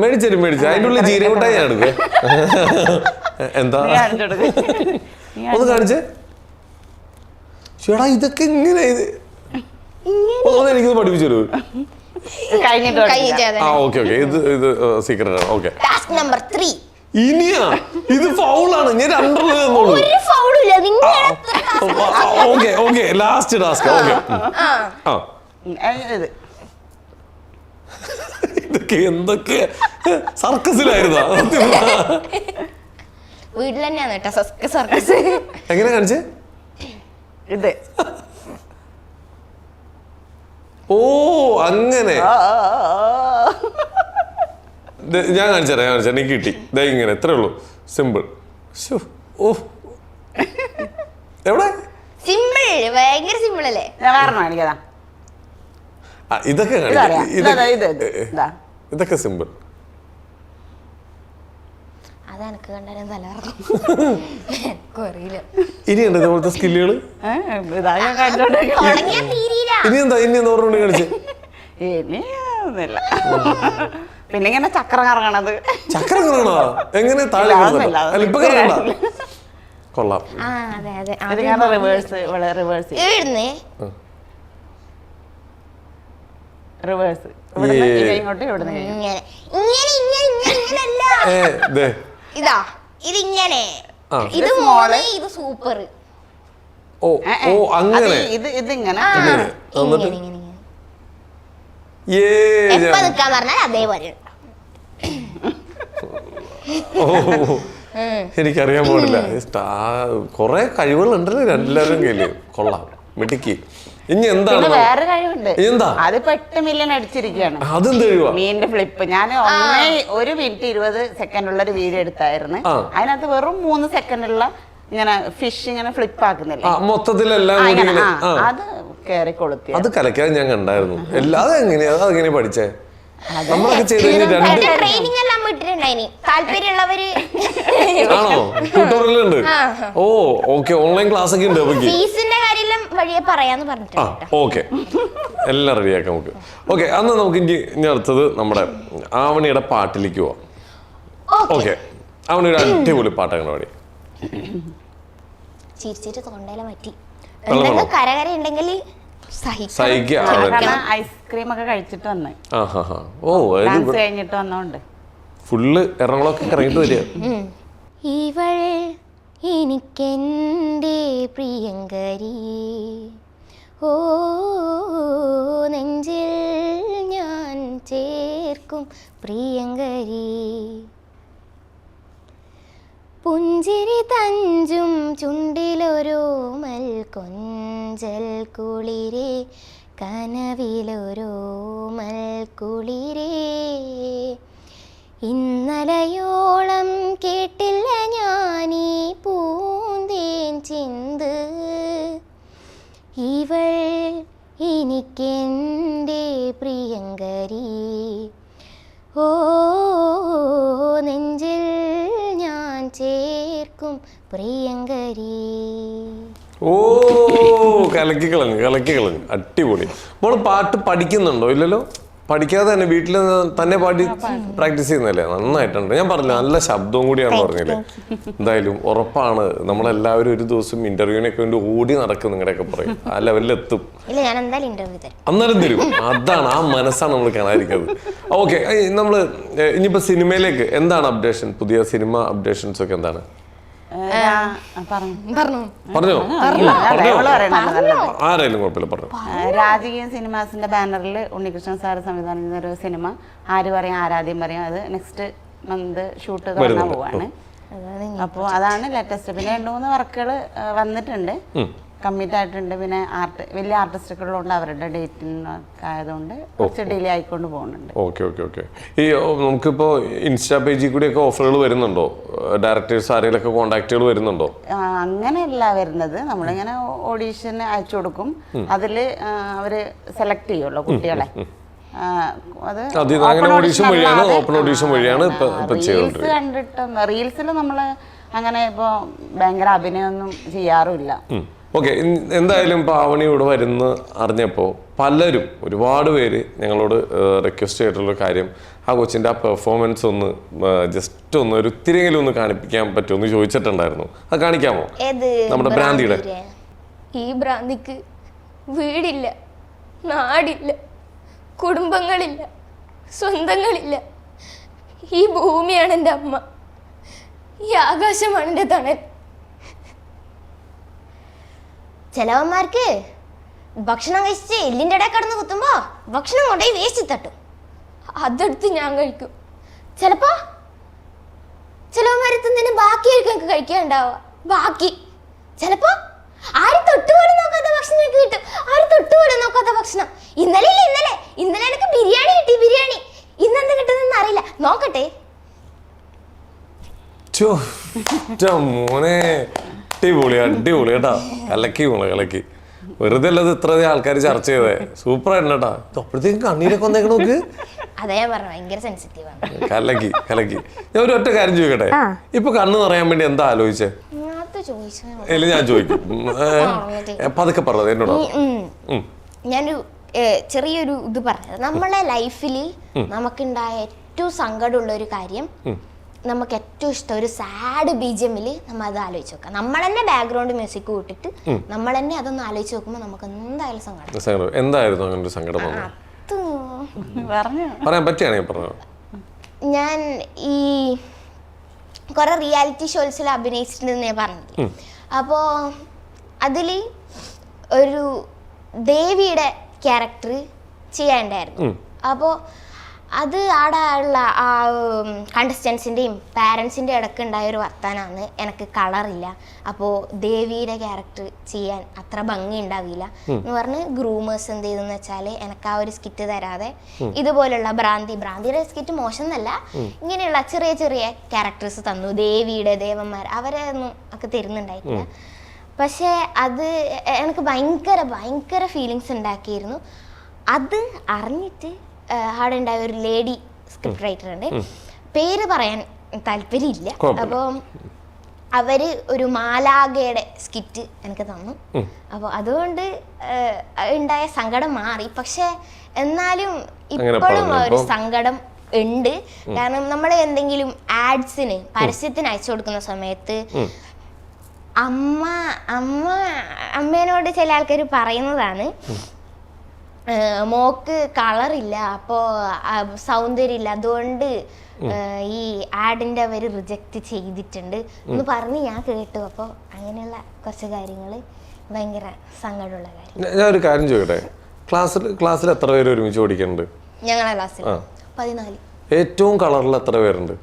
മേടിച്ചേരും. അതിൻ്റെ ഉള്ളിൽ ജീരകമിട്ടായി ഞാൻ എടുക്കേ. എന്താ ഒന്ന് കാണിച്ചേ. ചേടാ ഇതൊക്കെ ഇങ്ങനെ എനിക്കിത് പഠിപ്പിച്ചു തരൂ. ഓക്കെ ഇത് സീക്രട്ട് ആണ്. ഓക്കെ, ഇനിയാ ഇത് ഫൗളാണ്. ഞാൻ രണ്ടെണ്ണം തന്നോളൂ. Okay last task. ഓക്കെ, ഇതൊക്കെ എന്തൊക്കെ സർക്കസിലായിരുന്നാ? വീട്ടിൽ തന്നെയാണ് കേട്ടോ സർക്കസ്. എങ്ങനെ കാണിച്ചേ? ഇത് ഓ അങ്ങനെ ഞാൻ കാണിച്ചുതരാം. എനിക്ക് കിട്ടി. ദേ ഇങ്ങനെ, എത്രേ ഉള്ളൂ. സിമ്പിൾ. ഓ എവിടെ സിമ്പിൾ, ഭയങ്കര സിമ്പിൾ അല്ലേ? ഇതൊക്കെ ഇതൊക്കെ സിമ്പിൾ. അതെനക്ക് കണ്ടാലും തലകറങ്ങും. അറിയില്ല. ഇനിയുണ്ട് ഇതുപോലത്തെ സ്കില്ലുകള്. ഇനി എന്താ ഓർമ്മ കാണിച്ചേ? പിന്നെ ഇങ്ങനെ ചക്രം കറങ്ങണത്. ചക്രം കറങ്ങണോ? എങ്ങനെ? താഴെ ഇപ്പൊ കറങ്ങണ്ട. കൊള്ളാം. റിവേഴ്സ് ഇങ്ങോട്ട് ഇവിടുന്ന് ഇതാ ഇതിങ്ങനെ, ഇത് മോള്, ഇത് സൂപ്പർ. ഓ അങ്ങനെ ഇതിങ്ങനെ നിക്കാൻ പറഞ്ഞാൽ അതേപോലെ. എനിക്കറിയാൻ പാടില്ല. കൊറേ കഴിവുകളുണ്ടല്ലോ എല്ലാവരും കയ്യില്. കൊള്ളാം, മിടുക്കി. ഇനി എന്താണ് വേറെ കഴിവുണ്ട്? എന്താ? അതിപ്പോ 8 മില്യൺ അടിച്ചിരിക്കുകയാണ്. അതെന്ത് കഴിവാ? മീനിന്റെ ഫ്ലിപ്പ്. ഞാൻ 1 മിനിറ്റ് 20 സെക്കൻഡുള്ള ഒരു വീഡിയോ എടുത്തായിരുന്നു. അതിനകത്ത് വെറും 3 സെക്കൻഡുള്ള ഇങ്ങനെ ഫിഷ് ഇങ്ങനെ ഫ്ലിപ്പ് ആക്കുന്നില്ല മൊത്തത്തിലെല്ലാം. അത് കേറി കൊളുത്തി. അത് കലക്കാൻ ഞാൻ കണ്ടായിരുന്നു. അതെങ്ങനെ പഠിച്ചേ? നമ്മളൊക്കെ ചെയ്ത് ട്രെയിനിങ് എല്ലാം വിട്ടിട്ടുണ്ടായിനി. താല്പര്യമുള്ളവര് ആണോ? ട്യൂട്ടോറിയൽ ഉണ്ട്. ഓ ഓക്കെ, ഓൺലൈൻ ക്ലാസ് ഒക്കെ ഉണ്ട്. ഫീസിന്റെ കാര്യം വഴിയെ പറയാന്ന് പറഞ്ഞിട്ടുണ്ട്. ഓക്കെ, എല്ലാം റെഡിയാക്കാം നമുക്ക്. ഓക്കെ, അന്ന് നമുക്ക് ഇനി അടുത്തത് നമ്മുടെ ആവണിയുടെ പാട്ടിലേക്ക് പോവാം. ഓക്കെ, ആവണിയുടെ അടിപൊളി പാട്ടങ്ങനെ പാടി. ചിരിച്ചിട്ട് തൊണ്ടയില പറ്റി. എന്തെങ്കിലും കരകര ഉണ്ടെങ്കിൽ ഐസ്ക്രീം ഒക്കെ കഴിച്ചിട്ട് വന്നേ. ഡാൻസ് കഴിഞ്ഞിട്ട് വന്നോണ്ട് ഫുള്ള് എറണാകുളമൊക്കെ ഇറങ്ങിട്ട് വരിക. ഇവൾ എനിക്കെന്റെ പ്രിയങ്കരി, ഓ നെഞ്ചിൽ ഞാൻ ചേർക്കും പ്രിയങ്കരി, പുഞ്ചിരി തഞ്ചും ചുണ്ടിലൊരോമൽ കൊഞ്ചൽ കുളിരേ, കനവിലൊരോമൽ കുളിരേ, ഇന്നലയോളം കേട്ടില്ല ഞാനീ പൂന്തേൻ ചിന്ത്, ഇവൾ എനിക്കെൻ്റെ പ്രിയങ്കരി, ഓ നെഞ്ചിൽ ഞാൻ ചേർക്കും പ്രിയങ്കരി. ഓ കലക്കി കളഞ്ഞു അടിപൊളി. മോള് പാട്ട് പഠിക്കുന്നുണ്ടോ? ഇല്ലല്ലോ, പഠിക്കാതെ തന്നെ വീട്ടിൽ തന്നെ പാടി പ്രാക്ടീസ് ചെയ്യുന്നല്ലേ? നന്നായിട്ടുണ്ട്. ഞാൻ പറഞ്ഞില്ല, നല്ല ശബ്ദവും കൂടിയാണെന്ന് പറഞ്ഞില്ലേ? എന്തായാലും ഉറപ്പാണ് നമ്മളെല്ലാവരും ഒരു ദിവസം ഇന്റർവ്യൂവിനൊക്കെ വേണ്ടി ഓടി നടക്കും, നിങ്ങളുടെയൊക്കെ പറയും ആ ലെവലിലെത്തും. അന്നേരം തരും. അതാണ്, ആ മനസ്സാണ് നമ്മൾ കാണാതിരിക്കുന്നത്. ഓക്കെ, നമ്മള് ഇനിയിപ്പോ സിനിമയിലേക്ക് എന്താണ് അപ്ഡേഷൻ? പുതിയ സിനിമ അപ്ഡേഷൻസ് ഒക്കെ എന്താണ്? പറഞ്ഞോ, ആരായാലും കുഴപ്പമില്ല, പറഞ്ഞു. രാജകീയ സിനിമാസിന്റെ ബാനറിൽ ഉണ്ണികൃഷ്ണൻ സാറ് സംവിധാനം ചെയ്യുന്ന ഒരു സിനിമ, ആര് പറയും ആരാധ്യം പറയും, അത് നെക്സ്റ്റ് മന്ത് ഷൂട്ട് തുടങ്ങാൻ പോവാണ്. അപ്പോൾ അതാണ് ലേറ്റസ്റ്റ്. പിന്നെ 2-3 വർക്കുകൾ വന്നിട്ടുണ്ട്, കമ്മിറ്റ് ആയിട്ടുണ്ട്. പിന്നെ വലിയ ആർട്ടിസ്റ്റുകളുണ്ട്, അവരുടെ ഡേറ്റിനൊക്കെ ആയതുകൊണ്ട് കുറച്ച് ഡിലേ ആയിക്കൊണ്ട് പോകുന്നുണ്ട്. ഓക്കെ. ഈ നമുക്കിപ്പോ ഇൻസ്റ്റാ പേജിൽ കൂടി ഒക്കെ ഓഫറുകൾ വരുന്നുണ്ടോ? ഡയറക്ടേഴ്സ് ആരെങ്കിലൊക്കെ കോണ്ടാക്റ്റുകൾ വരുന്നുണ്ടോ? അങ്ങനെയല്ല വരുന്നത്, നമ്മളിങ്ങനെ ഓഡീഷന് അയച്ചു കൊടുക്കും, അതില് അവര് സെലക്ട് ചെയ്യുള്ളൂ കുട്ടികളെ. റീൽസിൽ നമ്മള് അങ്ങനെ ഇപ്പൊ ഭയങ്കര അഭിനയൊന്നും ചെയ്യാറുമില്ല. ഓക്കെ, എന്തായാലും പാവണി ഇവിടെ വരുന്ന അറിഞ്ഞപ്പോൾ പലരും, ഒരുപാട് പേര് ഞങ്ങളോട് റിക്വസ്റ്റ് ചെയ്തിട്ടുള്ള കാര്യം, ആ കൊച്ചിൻ്റെ ആ പെർഫോമൻസ് ഒന്ന് ജസ്റ്റ് ഒന്ന് ഒരു ഇത്തിരിയെങ്കിലും ഒന്ന് കാണിപ്പിക്കാൻ പറ്റുമെന്ന് ചോദിച്ചിട്ടുണ്ടായിരുന്നു. അത് കാണിക്കാമോ? നമ്മുടെ ഭ്രാന്തിയുടെ. ഈ ഭ്രാന്തിക്ക് വീടില്ല, നാടില്ല, കുടുംബങ്ങളില്ല, സ്വന്തങ്ങളില്ല. ഈ ഭൂമിയാണ് എൻ്റെ അമ്മ, ഈ ആകാശമാണ് എൻ്റെ തണൽ. ചിലവന്മാർക്ക് ഭക്ഷണം കഴിച്ച് എല്ലിൻ്റെ ഇടയിൽ കിടന്ന് കുത്തുമ്പോൾ ഭക്ഷണം കൊണ്ടുപോയി വേസ്റ്റ് തട്ടും, അതെടുത്ത് ഞാൻ കഴിക്കും. ചിലവന്മാരെത്തുന്നതിന് ബാക്കിയായിരിക്കും എനിക്ക് കഴിക്കാനുണ്ടാവുക, ബാക്കി. ചിലപ്പോൾ ആരും തൊട്ടുപോലും നോക്കാത്ത ഭക്ഷണം എനിക്ക് കിട്ടും, ആരും തൊട്ടുപോലും നോക്കാത്ത ഭക്ഷണം. ഇന്നലെ എനിക്ക് ബിരിയാണി കിട്ടി, ബിരിയാണി. ഇന്നെന്ത് കിട്ടുന്നെന്ന് അറിയില്ല, നോക്കട്ടെ. മോനെ അടിപൊളി കേട്ടാ, കലക്കി. വെറുതെ അല്ലത് ഇത്ര ആൾക്കാർ ചർച്ച ചെയ്തേ, സൂപ്പർ ആയിരുന്നു കേട്ടാ. അപ്പോഴത്തേക്കും കണ്ണീരൊക്കെ വന്നേക്കണ നോക്ക്. കലക്കി. ഞാൻ ഒരു ഒറ്റ കാര്യം ചോദിക്കട്ടെ, ഇപ്പൊ കണ്ണ് നിറയാൻ വേണ്ടി എന്താ ആലോചിച്ചേ? ഇല്ല, ഞാൻ ചോദിക്കും, പതുക്കെ പറഞ്ഞത് എന്നോട്. ഞാനൊരു ചെറിയൊരു ഇത് പറഞ്ഞത്, നമ്മളെ ലൈഫിൽ നമുക്കുണ്ടായ ഏറ്റവും സങ്കടമുള്ള ഒരു കാര്യം, നമുക്ക് ഏറ്റവും ഇഷ്ടം ഒരു സാഡ് ബിജിഎമ്മിൽ നമ്മൾ അത് ആലോചിച്ച് നോക്കാം. നമ്മൾ തന്നെ ബാക്ക്ഗ്രൗണ്ട് മ്യൂസിക് കൂട്ടിട്ട് നമ്മൾ തന്നെ അതൊന്ന് ആലോചിച്ച് നോക്കുമ്പോൾ നമുക്ക് എന്തായാലും സങ്കടം. എന്തായിരുന്നു അങ്ങനെ ഒരു സങ്കടം? പറയാൻ പറ്റിയാണെങ്കിൽ പറഞ്ഞു. ഞാൻ ഈ കുറെ റിയാലിറ്റി ഷോസിൽ അഭിനയിച്ചിട്ടുണ്ടെന്ന് ഞാൻ പറഞ്ഞില്ലേ, അപ്പോൾ അതിൽ ഒരു ദേവിയുടെ ക്യാരക്ടർ ചെയ്യാനുണ്ടായിരുന്നു. അപ്പോൾ അത് അവിടെ ഉള്ള ആ കണ്ടസ്റ്റൻസിൻ്റെയും പാരൻസിൻ്റെ ഇടയ്ക്ക് ഉണ്ടായ ഒരു വർത്താനാണ്, എനിക്ക് കളറില്ല, അപ്പോൾ ദേവിയുടെ ക്യാരക്ടർ ചെയ്യാൻ അത്ര ഭംഗി ഉണ്ടാവില്ല എന്ന് പറഞ്ഞ് ഗ്രൂമേഴ്സ് എന്ത് ചെയ്തെന്ന് വെച്ചാൽ എനിക്ക് ആ ഒരു സ്കിറ്റ് തരാതെ ഇതുപോലുള്ള ഭ്രാന്തിയുടെ സ്കിറ്റ് മോശം എന്നല്ല, ഇങ്ങനെയുള്ള ചെറിയ ചെറിയ ക്യാരക്ടേഴ്സ് തന്നു. ദേവിയുടെ ദേവന്മാർ അവരെ ഒന്നും ഒക്കെ തരുന്നുണ്ടായിട്ടില്ല. പക്ഷേ അത് എനിക്ക് ഭയങ്കര ഫീലിങ്സ് ഉണ്ടാക്കിയിരുന്നു. അത് അറിഞ്ഞിട്ട് അവിടെ ഉണ്ടായ ഒരു ലേഡി സ്ക്രിപ്റ്റ് റൈറ്റർ ഉണ്ട്, പേര് പറയാൻ താല്പര്യമില്ല. അപ്പോൾ അവര് ഒരു മാലാഖയുടെ സ്കിറ്റ് എനിക്ക് തന്നു. അപ്പോൾ അതുകൊണ്ട് ഉണ്ടായ സങ്കടം മാറി. പക്ഷെ എന്നാലും ഇപ്പോഴും ആ ഒരു സങ്കടം ഉണ്ട്. കാരണം നമ്മൾ എന്തെങ്കിലും ആഡ്സിന് പരസ്യത്തിന് അയച്ചു കൊടുക്കുന്ന സമയത്ത് അമ്മേനോട് ചില ആൾക്കാർ പറയുന്നതാണ്, മോക്ക് കളറില്ല, അപ്പോൾ സൗന്ദര്യമില്ല, അതുകൊണ്ട് ഈ ആഡിൻ്റെ അവർ റിജക്റ്റ് ചെയ്തിട്ടുണ്ട് എന്ന് പറഞ്ഞ് ഞാൻ കേട്ടു. അപ്പോൾ അങ്ങനെയുള്ള കുറച്ച് കാര്യങ്ങൾ ഭയങ്കര സങ്കടമുള്ള കാര്യം. ഞാൻ ഒരു കാര്യം ചോദിക്കട്ടെ, ക്ലാസ്സിൽ എത്ര പേര് ഒരുമിച്ച് ഓടിക്കുന്നുണ്ട്? ഞങ്ങളെ ക്ലാസ്സിൽ 14. ഏറ്റവും കളറിൽ എത്ര പേരുണ്ട്?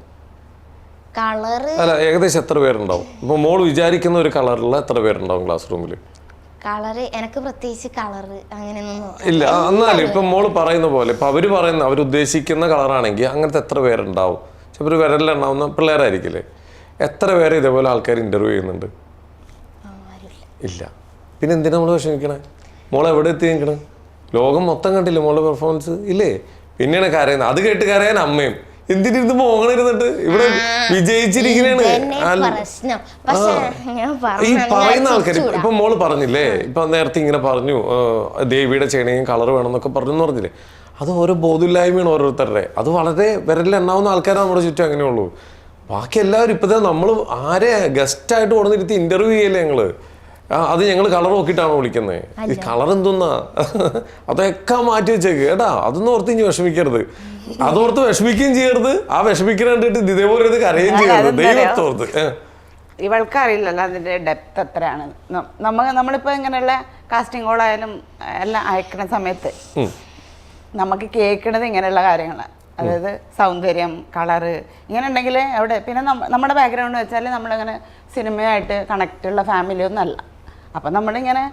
അല്ല, ഏകദേശം എത്ര പേരുണ്ടാവും? ഇപ്പൊ മോള് വിചാരിക്കുന്ന ഒരു കളറിൽ എത്ര പേരുണ്ടാവും ക്ലാസ് റൂമിൽ? കളറ് എനിക്ക് പ്രത്യേകിച്ച് കളറ് അങ്ങനെയൊന്നും ഇല്ല. എന്നാലും ഇപ്പൊ മോള് പറയുന്ന പോലെ ഇപ്പൊ അവരുദ്ദേശിക്കുന്ന കളറാണെങ്കിൽ അങ്ങനത്തെ എത്ര പേരുണ്ടാവും? ചിലപ്പോൾ ഒരു വിരലിലുണ്ടാവുന്ന പിള്ളേരായിരിക്കില്ലേ? എത്ര പേരെ ഇതേപോലെ ആൾക്കാർ ഇന്റർവ്യൂ ചെയ്യുന്നുണ്ട്? ഇല്ല. പിന്നെ എന്തിനാ നമ്മൾ വിഷമിക്കണേ? മോളെ എവിടെ എത്തി നിൽക്കണേ? ലോകം മൊത്തം കണ്ടില്ലേ മോളുടെ പെർഫോമൻസ്? ഇല്ലേ? പിന്നെയാണ് കരയുന്നത്. അത് കേട്ട് കരയാൻ അമ്മയും, എന്തിനിരുന്ന് പോകണിരുന്നിട്ട് ഇവിടെ വിജയിച്ചിരിക്കണേണ്. പ്രശ്നം പക്ഷെ ഞാൻ ഈ പറയുന്ന ആൾക്കാർ ഇപ്പൊ മോള് പറഞ്ഞില്ലേ, ഇപ്പൊ നേരത്തെ ഇങ്ങനെ പറഞ്ഞു ദേവിയുടെ ചേണയും കളർ വേണമെന്നൊക്കെ പറഞ്ഞില്ലേ, അത് ഓരോ ബോധമില്ലായ്മയാണ് ഓരോരുത്തരുടെ. അത് വളരെ വിരലിലെണ്ണാവുന്ന ആൾക്കാരെ നമ്മുടെ ചുറ്റും അങ്ങനെയുള്ളൂ. ബാക്കി എല്ലാവരും ഇപ്പത്തെ നമ്മൾ ആരെ ഗസ്റ്റായിട്ട് കൊണ്ടുവന്നിരുത്തി ഇന്റർവ്യൂ ചെയ്യല്ലേ ഞങ്ങള്. അത് ഞങ്ങൾ കളർ നോക്കിയിട്ടാണോ വിളിക്കുന്നത്? ഈ കളർ എന്തോന്നാ അതൊക്കെ മാറ്റി വെച്ചേക്ക് കേട്ടാ. അതൊന്നും ഓർത്ത് ഇനി വിഷമിക്കരുത്, അതോർത്ത് വിഷമിക്കുകയും ചെയ്യരുത്. ആ വിഷമിക്കാൻ കണ്ടിട്ട് ഇതേപോലെ ഇത് കരയുകയും ചെയ്യരുത് ദൈവത്തോർത്ത്. ഇവൾക്ക് അറിയില്ലല്ലോ അതിന്റെ ഡെപ്ത് എത്രയാണ്. നമ്മളിപ്പോ ഇങ്ങനെയുള്ള കാസ്റ്റിംഗ് കോൾ ആയാലും എല്ലാം അയക്കുന്ന സമയത്ത് നമുക്ക് കേൾക്കണത് ഇങ്ങനെയുള്ള കാര്യങ്ങളാണ്. അതായത് സൗന്ദര്യം, കളറ് ഇങ്ങനെ ഉണ്ടെങ്കിൽ എവിടെ. പിന്നെ നമ്മുടെ ബാക്ക്ഗ്രൗണ്ട് വെച്ചാൽ നമ്മളിങ്ങനെ സിനിമയായിട്ട് കണക്റ്റുള്ള ഫാമിലിയൊന്നും അല്ല. അപ്പം നമ്മളിങ്ങനെ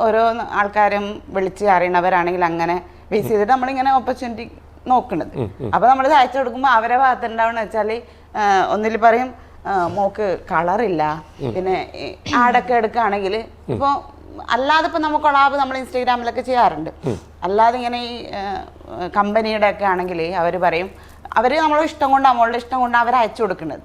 ഓരോ ആൾക്കാരും വിളിച്ച് അറിയണവരാണെങ്കിൽ അങ്ങനെ ബേസ് ചെയ്തിട്ട് നമ്മളിങ്ങനെ ഓപ്പർച്യൂണിറ്റി നോക്കുന്നത്. അപ്പോൾ നമ്മൾ അയച്ചു കൊടുക്കുമ്പോൾ അവരെ ഭാഗത്തുണ്ടാവുന്ന വെച്ചാൽ ഒന്നിൽ പറയും മോക്ക് കളറില്ല. പിന്നെ ആടൊക്കെ എടുക്കുകയാണെങ്കിൽ ഇപ്പോൾ അല്ലാതെ ഇപ്പം നമുക്ക് കൊളാബ് നമ്മൾ ഇൻസ്റ്റാഗ്രാമിലൊക്കെ ചെയ്യാറുണ്ട്. അല്ലാതെ ഇങ്ങനെ ഈ കമ്പനിയുടെ ഒക്കെ ആണെങ്കിൽ അവർ പറയും, അവർ നമ്മളെ ഇഷ്ടം കൊണ്ടാണ്, നമ്മളുടെ ഇഷ്ടം കൊണ്ടാണ് അവർ അയച്ചു കൊടുക്കുന്നത്.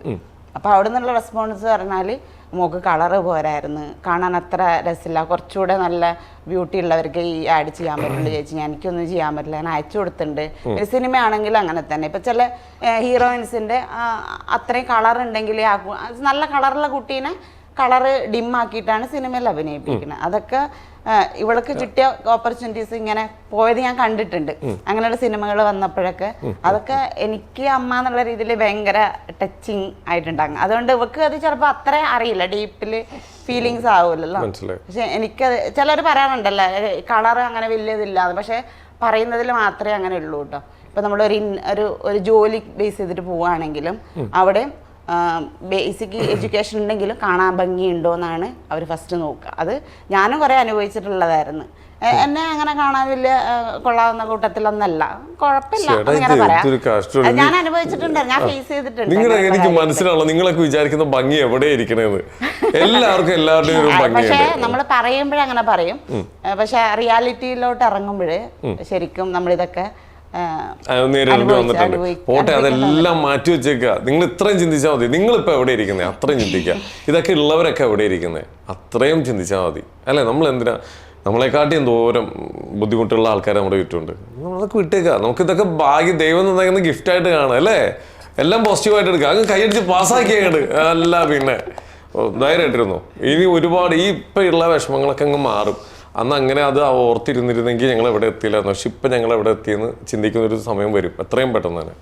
അപ്പോൾ അവിടെ നിന്നുള്ള റെസ്പോൺസ് പറഞ്ഞാൽ മോക്ക് കളറ് പോരായിരുന്നു, കാണാൻ അത്ര രസമില്ല, കുറച്ചുകൂടെ നല്ല ബ്യൂട്ടി ഉള്ളവർക്ക് ഈ ആഡ് ചെയ്യാൻ പറ്റുള്ളൂ ചേച്ചി, എനിക്കൊന്നും ചെയ്യാൻ പറ്റില്ല, ഞാൻ അയച്ചു കൊടുത്തിട്ടുണ്ട്. ഒരു സിനിമ ആണെങ്കിൽ അങ്ങനെ തന്നെ. ഇപ്പം ചില ഹീറോയിൻസിൻ്റെ അത്രയും കളർ ഉണ്ടെങ്കിൽ നല്ല കളറുള്ള കുട്ടീനെ കളറ് ഡിമ്മാക്കിയിട്ടാണ് സിനിമയിൽ അഭിനയിപ്പിക്കുന്നത്. അതൊക്കെ ഇവൾക്ക് കിട്ടിയ ഓപ്പർച്യൂണിറ്റീസ് ഇങ്ങനെ പോയത് ഞാൻ കണ്ടിട്ടുണ്ട്. അങ്ങനെയുള്ള സിനിമകൾ വന്നപ്പോഴൊക്കെ അതൊക്കെ എനിക്ക് അമ്മ എന്നുള്ള രീതിയിൽ ഭയങ്കര ടച്ചിങ് ആയിട്ടുണ്ടാകും. അതുകൊണ്ട് ഇവക്ക് അത് ചിലപ്പോൾ അത്ര അറിയില്ല, ഡീപ്പില് ഫീലിങ്സ് ആവില്ലല്ലോ. പക്ഷെ എനിക്കത് ചിലർ പറയാറുണ്ടല്ലോ കളർ അങ്ങനെ വലിയതില്ലാതെ, പക്ഷെ പറയുന്നതിൽ മാത്രമേ അങ്ങനെ ഉള്ളൂ കേട്ടോ. ഇപ്പം നമ്മളൊരു ജോലി ബേസ് ചെയ്തിട്ട് പോവുകയാണെങ്കിലും അവിടെ ബേസിക് എഡ്യൂക്കേഷൻ ഉണ്ടെങ്കിലും കാണാൻ ഭംഗിയുണ്ടോ എന്നാണ് അവർ ഫസ്റ്റ് നോക്കുക. അത് ഞാനും കുറേ അനുഭവിച്ചിട്ടുള്ളതായിരുന്നു. എന്നെ അങ്ങനെ കാണാൻ വലിയ കൊള്ളാവുന്ന കൂട്ടത്തിലൊന്നല്ല, കുഴപ്പമില്ല അങ്ങനെ പറയാം. ഞാൻ അനുഭവിച്ചിട്ടുണ്ട്, ഞാൻ ഫേസ് ചെയ്തിട്ടുണ്ട്. എനിക്ക് മനസ്സിലാവുള്ളൂ നിങ്ങളൊക്കെ വിചാരിക്കുന്ന ഭംഗി എവിടെ ഇരിക്കണേന്ന്. എല്ലാവർക്കും എല്ലാവരുടെയും പക്ഷെ നമ്മൾ പറയുമ്പോഴങ്ങനെ പറയും, പക്ഷെ റിയാലിറ്റിയിലോട്ട് ഇറങ്ങുമ്പോഴേ ശരിക്കും നമ്മളിതൊക്കെ നേരിടേണ്ടി വന്നിട്ടുണ്ട്. പോട്ടെ, അതെല്ലാം മാറ്റി വെച്ചേക്കുക. നിങ്ങൾ ഇത്രയും ചിന്തിച്ചാൽ മതി. നിങ്ങളിപ്പോൾ എവിടെ ഇരിക്കുന്നത് അത്രയും ചിന്തിക്കുക. ഇതൊക്കെ ഉള്ളവരൊക്കെ എവിടെ ഇരിക്കുന്നത് അത്രയും ചിന്തിച്ചാൽ മതി അല്ലേ. നമ്മൾ എന്തിനാ നമ്മളെക്കാട്ടി എന്തോരം ബുദ്ധിമുട്ടുള്ള ആൾക്കാർ നമ്മുടെ ചുറ്റുമുണ്ട്. നമ്മളൊക്കെ വിട്ടേക്കുക. നമുക്കിതൊക്കെ ഭാഗ്യം ദൈവം തന്ന ഗിഫ്റ്റായിട്ട് കാണാം അല്ലേ. എല്ലാം പോസിറ്റീവായിട്ട് എടുക്കുക. അങ്ങ് കൈയടിച്ച് പാസ്സാക്കിയാണ്ട് അല്ല പിന്നെ ധൈര്യമായിട്ടിരുന്നു. ഇനി ഒരുപാട് ഈ ഇപ്പം ഉള്ള വിഷമങ്ങളൊക്കെ അങ്ങ് മാറും. അന്ന് അങ്ങനെ അത് ഓർത്തിരുന്നിരുന്നെങ്കിൽ ഞങ്ങൾ എവിടെ എത്തിയില്ലായിരുന്നു. പക്ഷെ ഇപ്പം ഞങ്ങൾ എവിടെ എത്തിയെന്ന് ചിന്തിക്കുന്നൊരു സമയം വരും എത്രയും പെട്ടെന്ന് തന്നെ.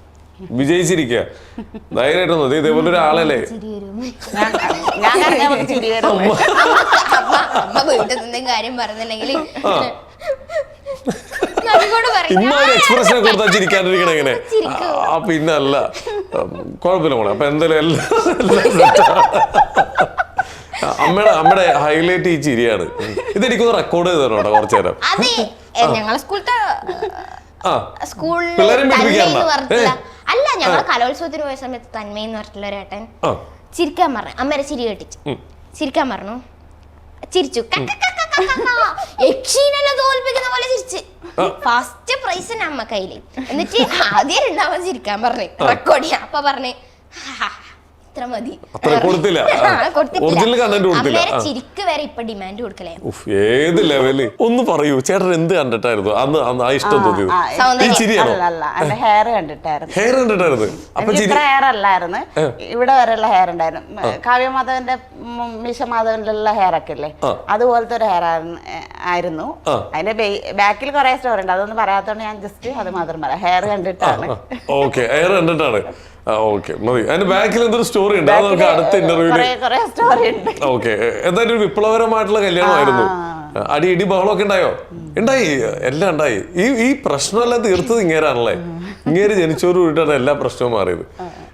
വിജയിച്ചിരിക്കുക ധൈര്യമായിട്ടൊന്നും. അത് ഇതേപോലെ ഒരാളല്ലേ കാര്യം പറഞ്ഞിട്ടുണ്ടെങ്കിൽ ഇന്ന ഒരു എക്സ്പ്രഷനെ കൊടുത്താൽ ചിരിക്കാണ്ടിരിക്കണ എങ്ങനെ? പിന്നെ അല്ല കുഴപ്പമില്ല മോളെ. അപ്പൊ എന്തായാലും അമ്മയുടെ ഹൈലൈറ്റ് ഈ ചിരിയാണ്. ഇതെനിക്കൊന്ന് റെക്കോർഡ് ചെയ്ത് തരണോ കുറച്ചു നേരം? ഞങ്ങളെ സ്കൂളിൽ അല്ല, ഞങ്ങൾ കലോത്സവത്തിന് പോയ സമയത്ത് തന്മയെന്ന് പറഞ്ഞിട്ടുള്ള ഒരു ഏട്ടൻ ചിരിക്കാൻ പറഞ്ഞു. അമ്മേരെ ചിരി കേട്ടിച്ചു ചിരിക്കാൻ പറഞ്ഞു. ചിരിച്ചു, യക്ഷീനെല്ലാം തോൽപ്പിക്കുന്ന പോലെ ചിരിച്ച്. ഫസ്റ്റ് പ്രൈസ് അമ്മ കയ്യില്. എന്നിട്ട് ആദ്യം രണ്ടാമത് ചിരിക്കാൻ പറഞ്ഞു റെക്കോർഡ് ചെയ്യാം. അപ്പൊ പറഞ്ഞേ ഇത്ര മതി. ചിരിക്ക് വരെ ഇപ്പൊ ഡിമാൻഡ് കൊടുക്കലേ. ഏത് ലെവല് ഒന്ന് പറയൂ ചേട്ടൻ. എന്ത് കണ്ടിട്ടായിരുന്നു അന്ന് ആ ഇഷ്ടം തോന്നിയത്? ഹെയർ കണ്ടിട്ടായിരുന്നു. ഹെയർ കണ്ടിട്ടായിരുന്നു. ഇത്ര ഹെയർ അല്ലായിരുന്നു, ഇവിടെ വരെയുള്ള ഹെയർ ഉണ്ടായിരുന്നു. കാവ്യമാധവന്റെ മിഷമാധവന്റെ ഉള്ള ഹെയർ ഒക്കെ ഇല്ലേ, അതുപോലത്തെ ഒരു ഹെയർ ആയിരുന്നു. അതിന്റെ ബാക്കിൽ കുറെ സ്റ്റോറി ഉണ്ട്, അതൊന്നും പറയാത്തോണ്ട് ഞാൻ ജസ്റ്റ് അത് മാത്രം പറയാം. ഹെയർ കണ്ടിട്ടാണ്. ഓക്കെ, ഹെയർ കണ്ടിട്ടാണ്. ഓക്കെ മതി. അതിന്റെ ബാക്കിൽ എന്തൊരു സ്റ്റോറി ഉണ്ട്, അത് നമുക്ക് അടുത്ത ഇന്റർവ്യൂല്. ഓക്കെ, എന്തായാലും ഒരു വിപ്ലവകരമായിട്ടുള്ള കല്യാണമായിരുന്നു. ഇടി ബഹളമൊക്കെ ഉണ്ടായോ? ഉണ്ടായി, എല്ലാം ഉണ്ടായി. ഈ പ്രശ്നമെല്ലാം തീർത്തത് ഇങ്ങേരാണല്ലേ. ഇങ്ങേര് ജനിച്ചോട് കൂടിയിട്ടാണ് എല്ലാ പ്രശ്നവും മാറിയത്.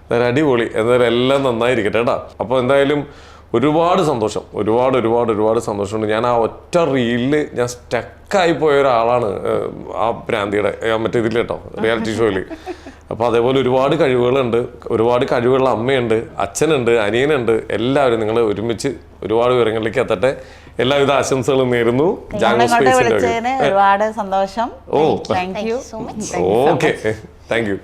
എന്തായാലും അടിപൊളി. എന്തായാലും എല്ലാം നന്നായിരിക്കട്ടെ കേട്ടാ. അപ്പൊ എന്തായാലും ഒരുപാട് സന്തോഷം, ഒരുപാട് സന്തോഷമുണ്ട്. ഞാൻ ആ ഒറ്റ റീലില് ഞാൻ സ്റ്റക്കായി പോയ ഒരാളാണ് ആ ഭ്രാന്തിയുടെ മറ്റേ ഇതിൽ കേട്ടോ, റിയാലിറ്റി ഷോയില്. അപ്പോൾ അതേപോലെ ഒരുപാട് കഴിവുകളുണ്ട്, ഒരുപാട് കഴിവുള്ള അമ്മയുണ്ട്, അച്ഛനുണ്ട്, അനിയനുണ്ട്. എല്ലാവരും നിങ്ങൾ ഒരുമിച്ച് ഒരുപാട് വിവരങ്ങളിലേക്ക് എത്തട്ടെ. എല്ലാവിധ ആശംസകളും നേരുന്നു. ജാങ്കോ സ്പേസിന്റെ ഒരുപാട് സന്തോഷം. Okay, thank you.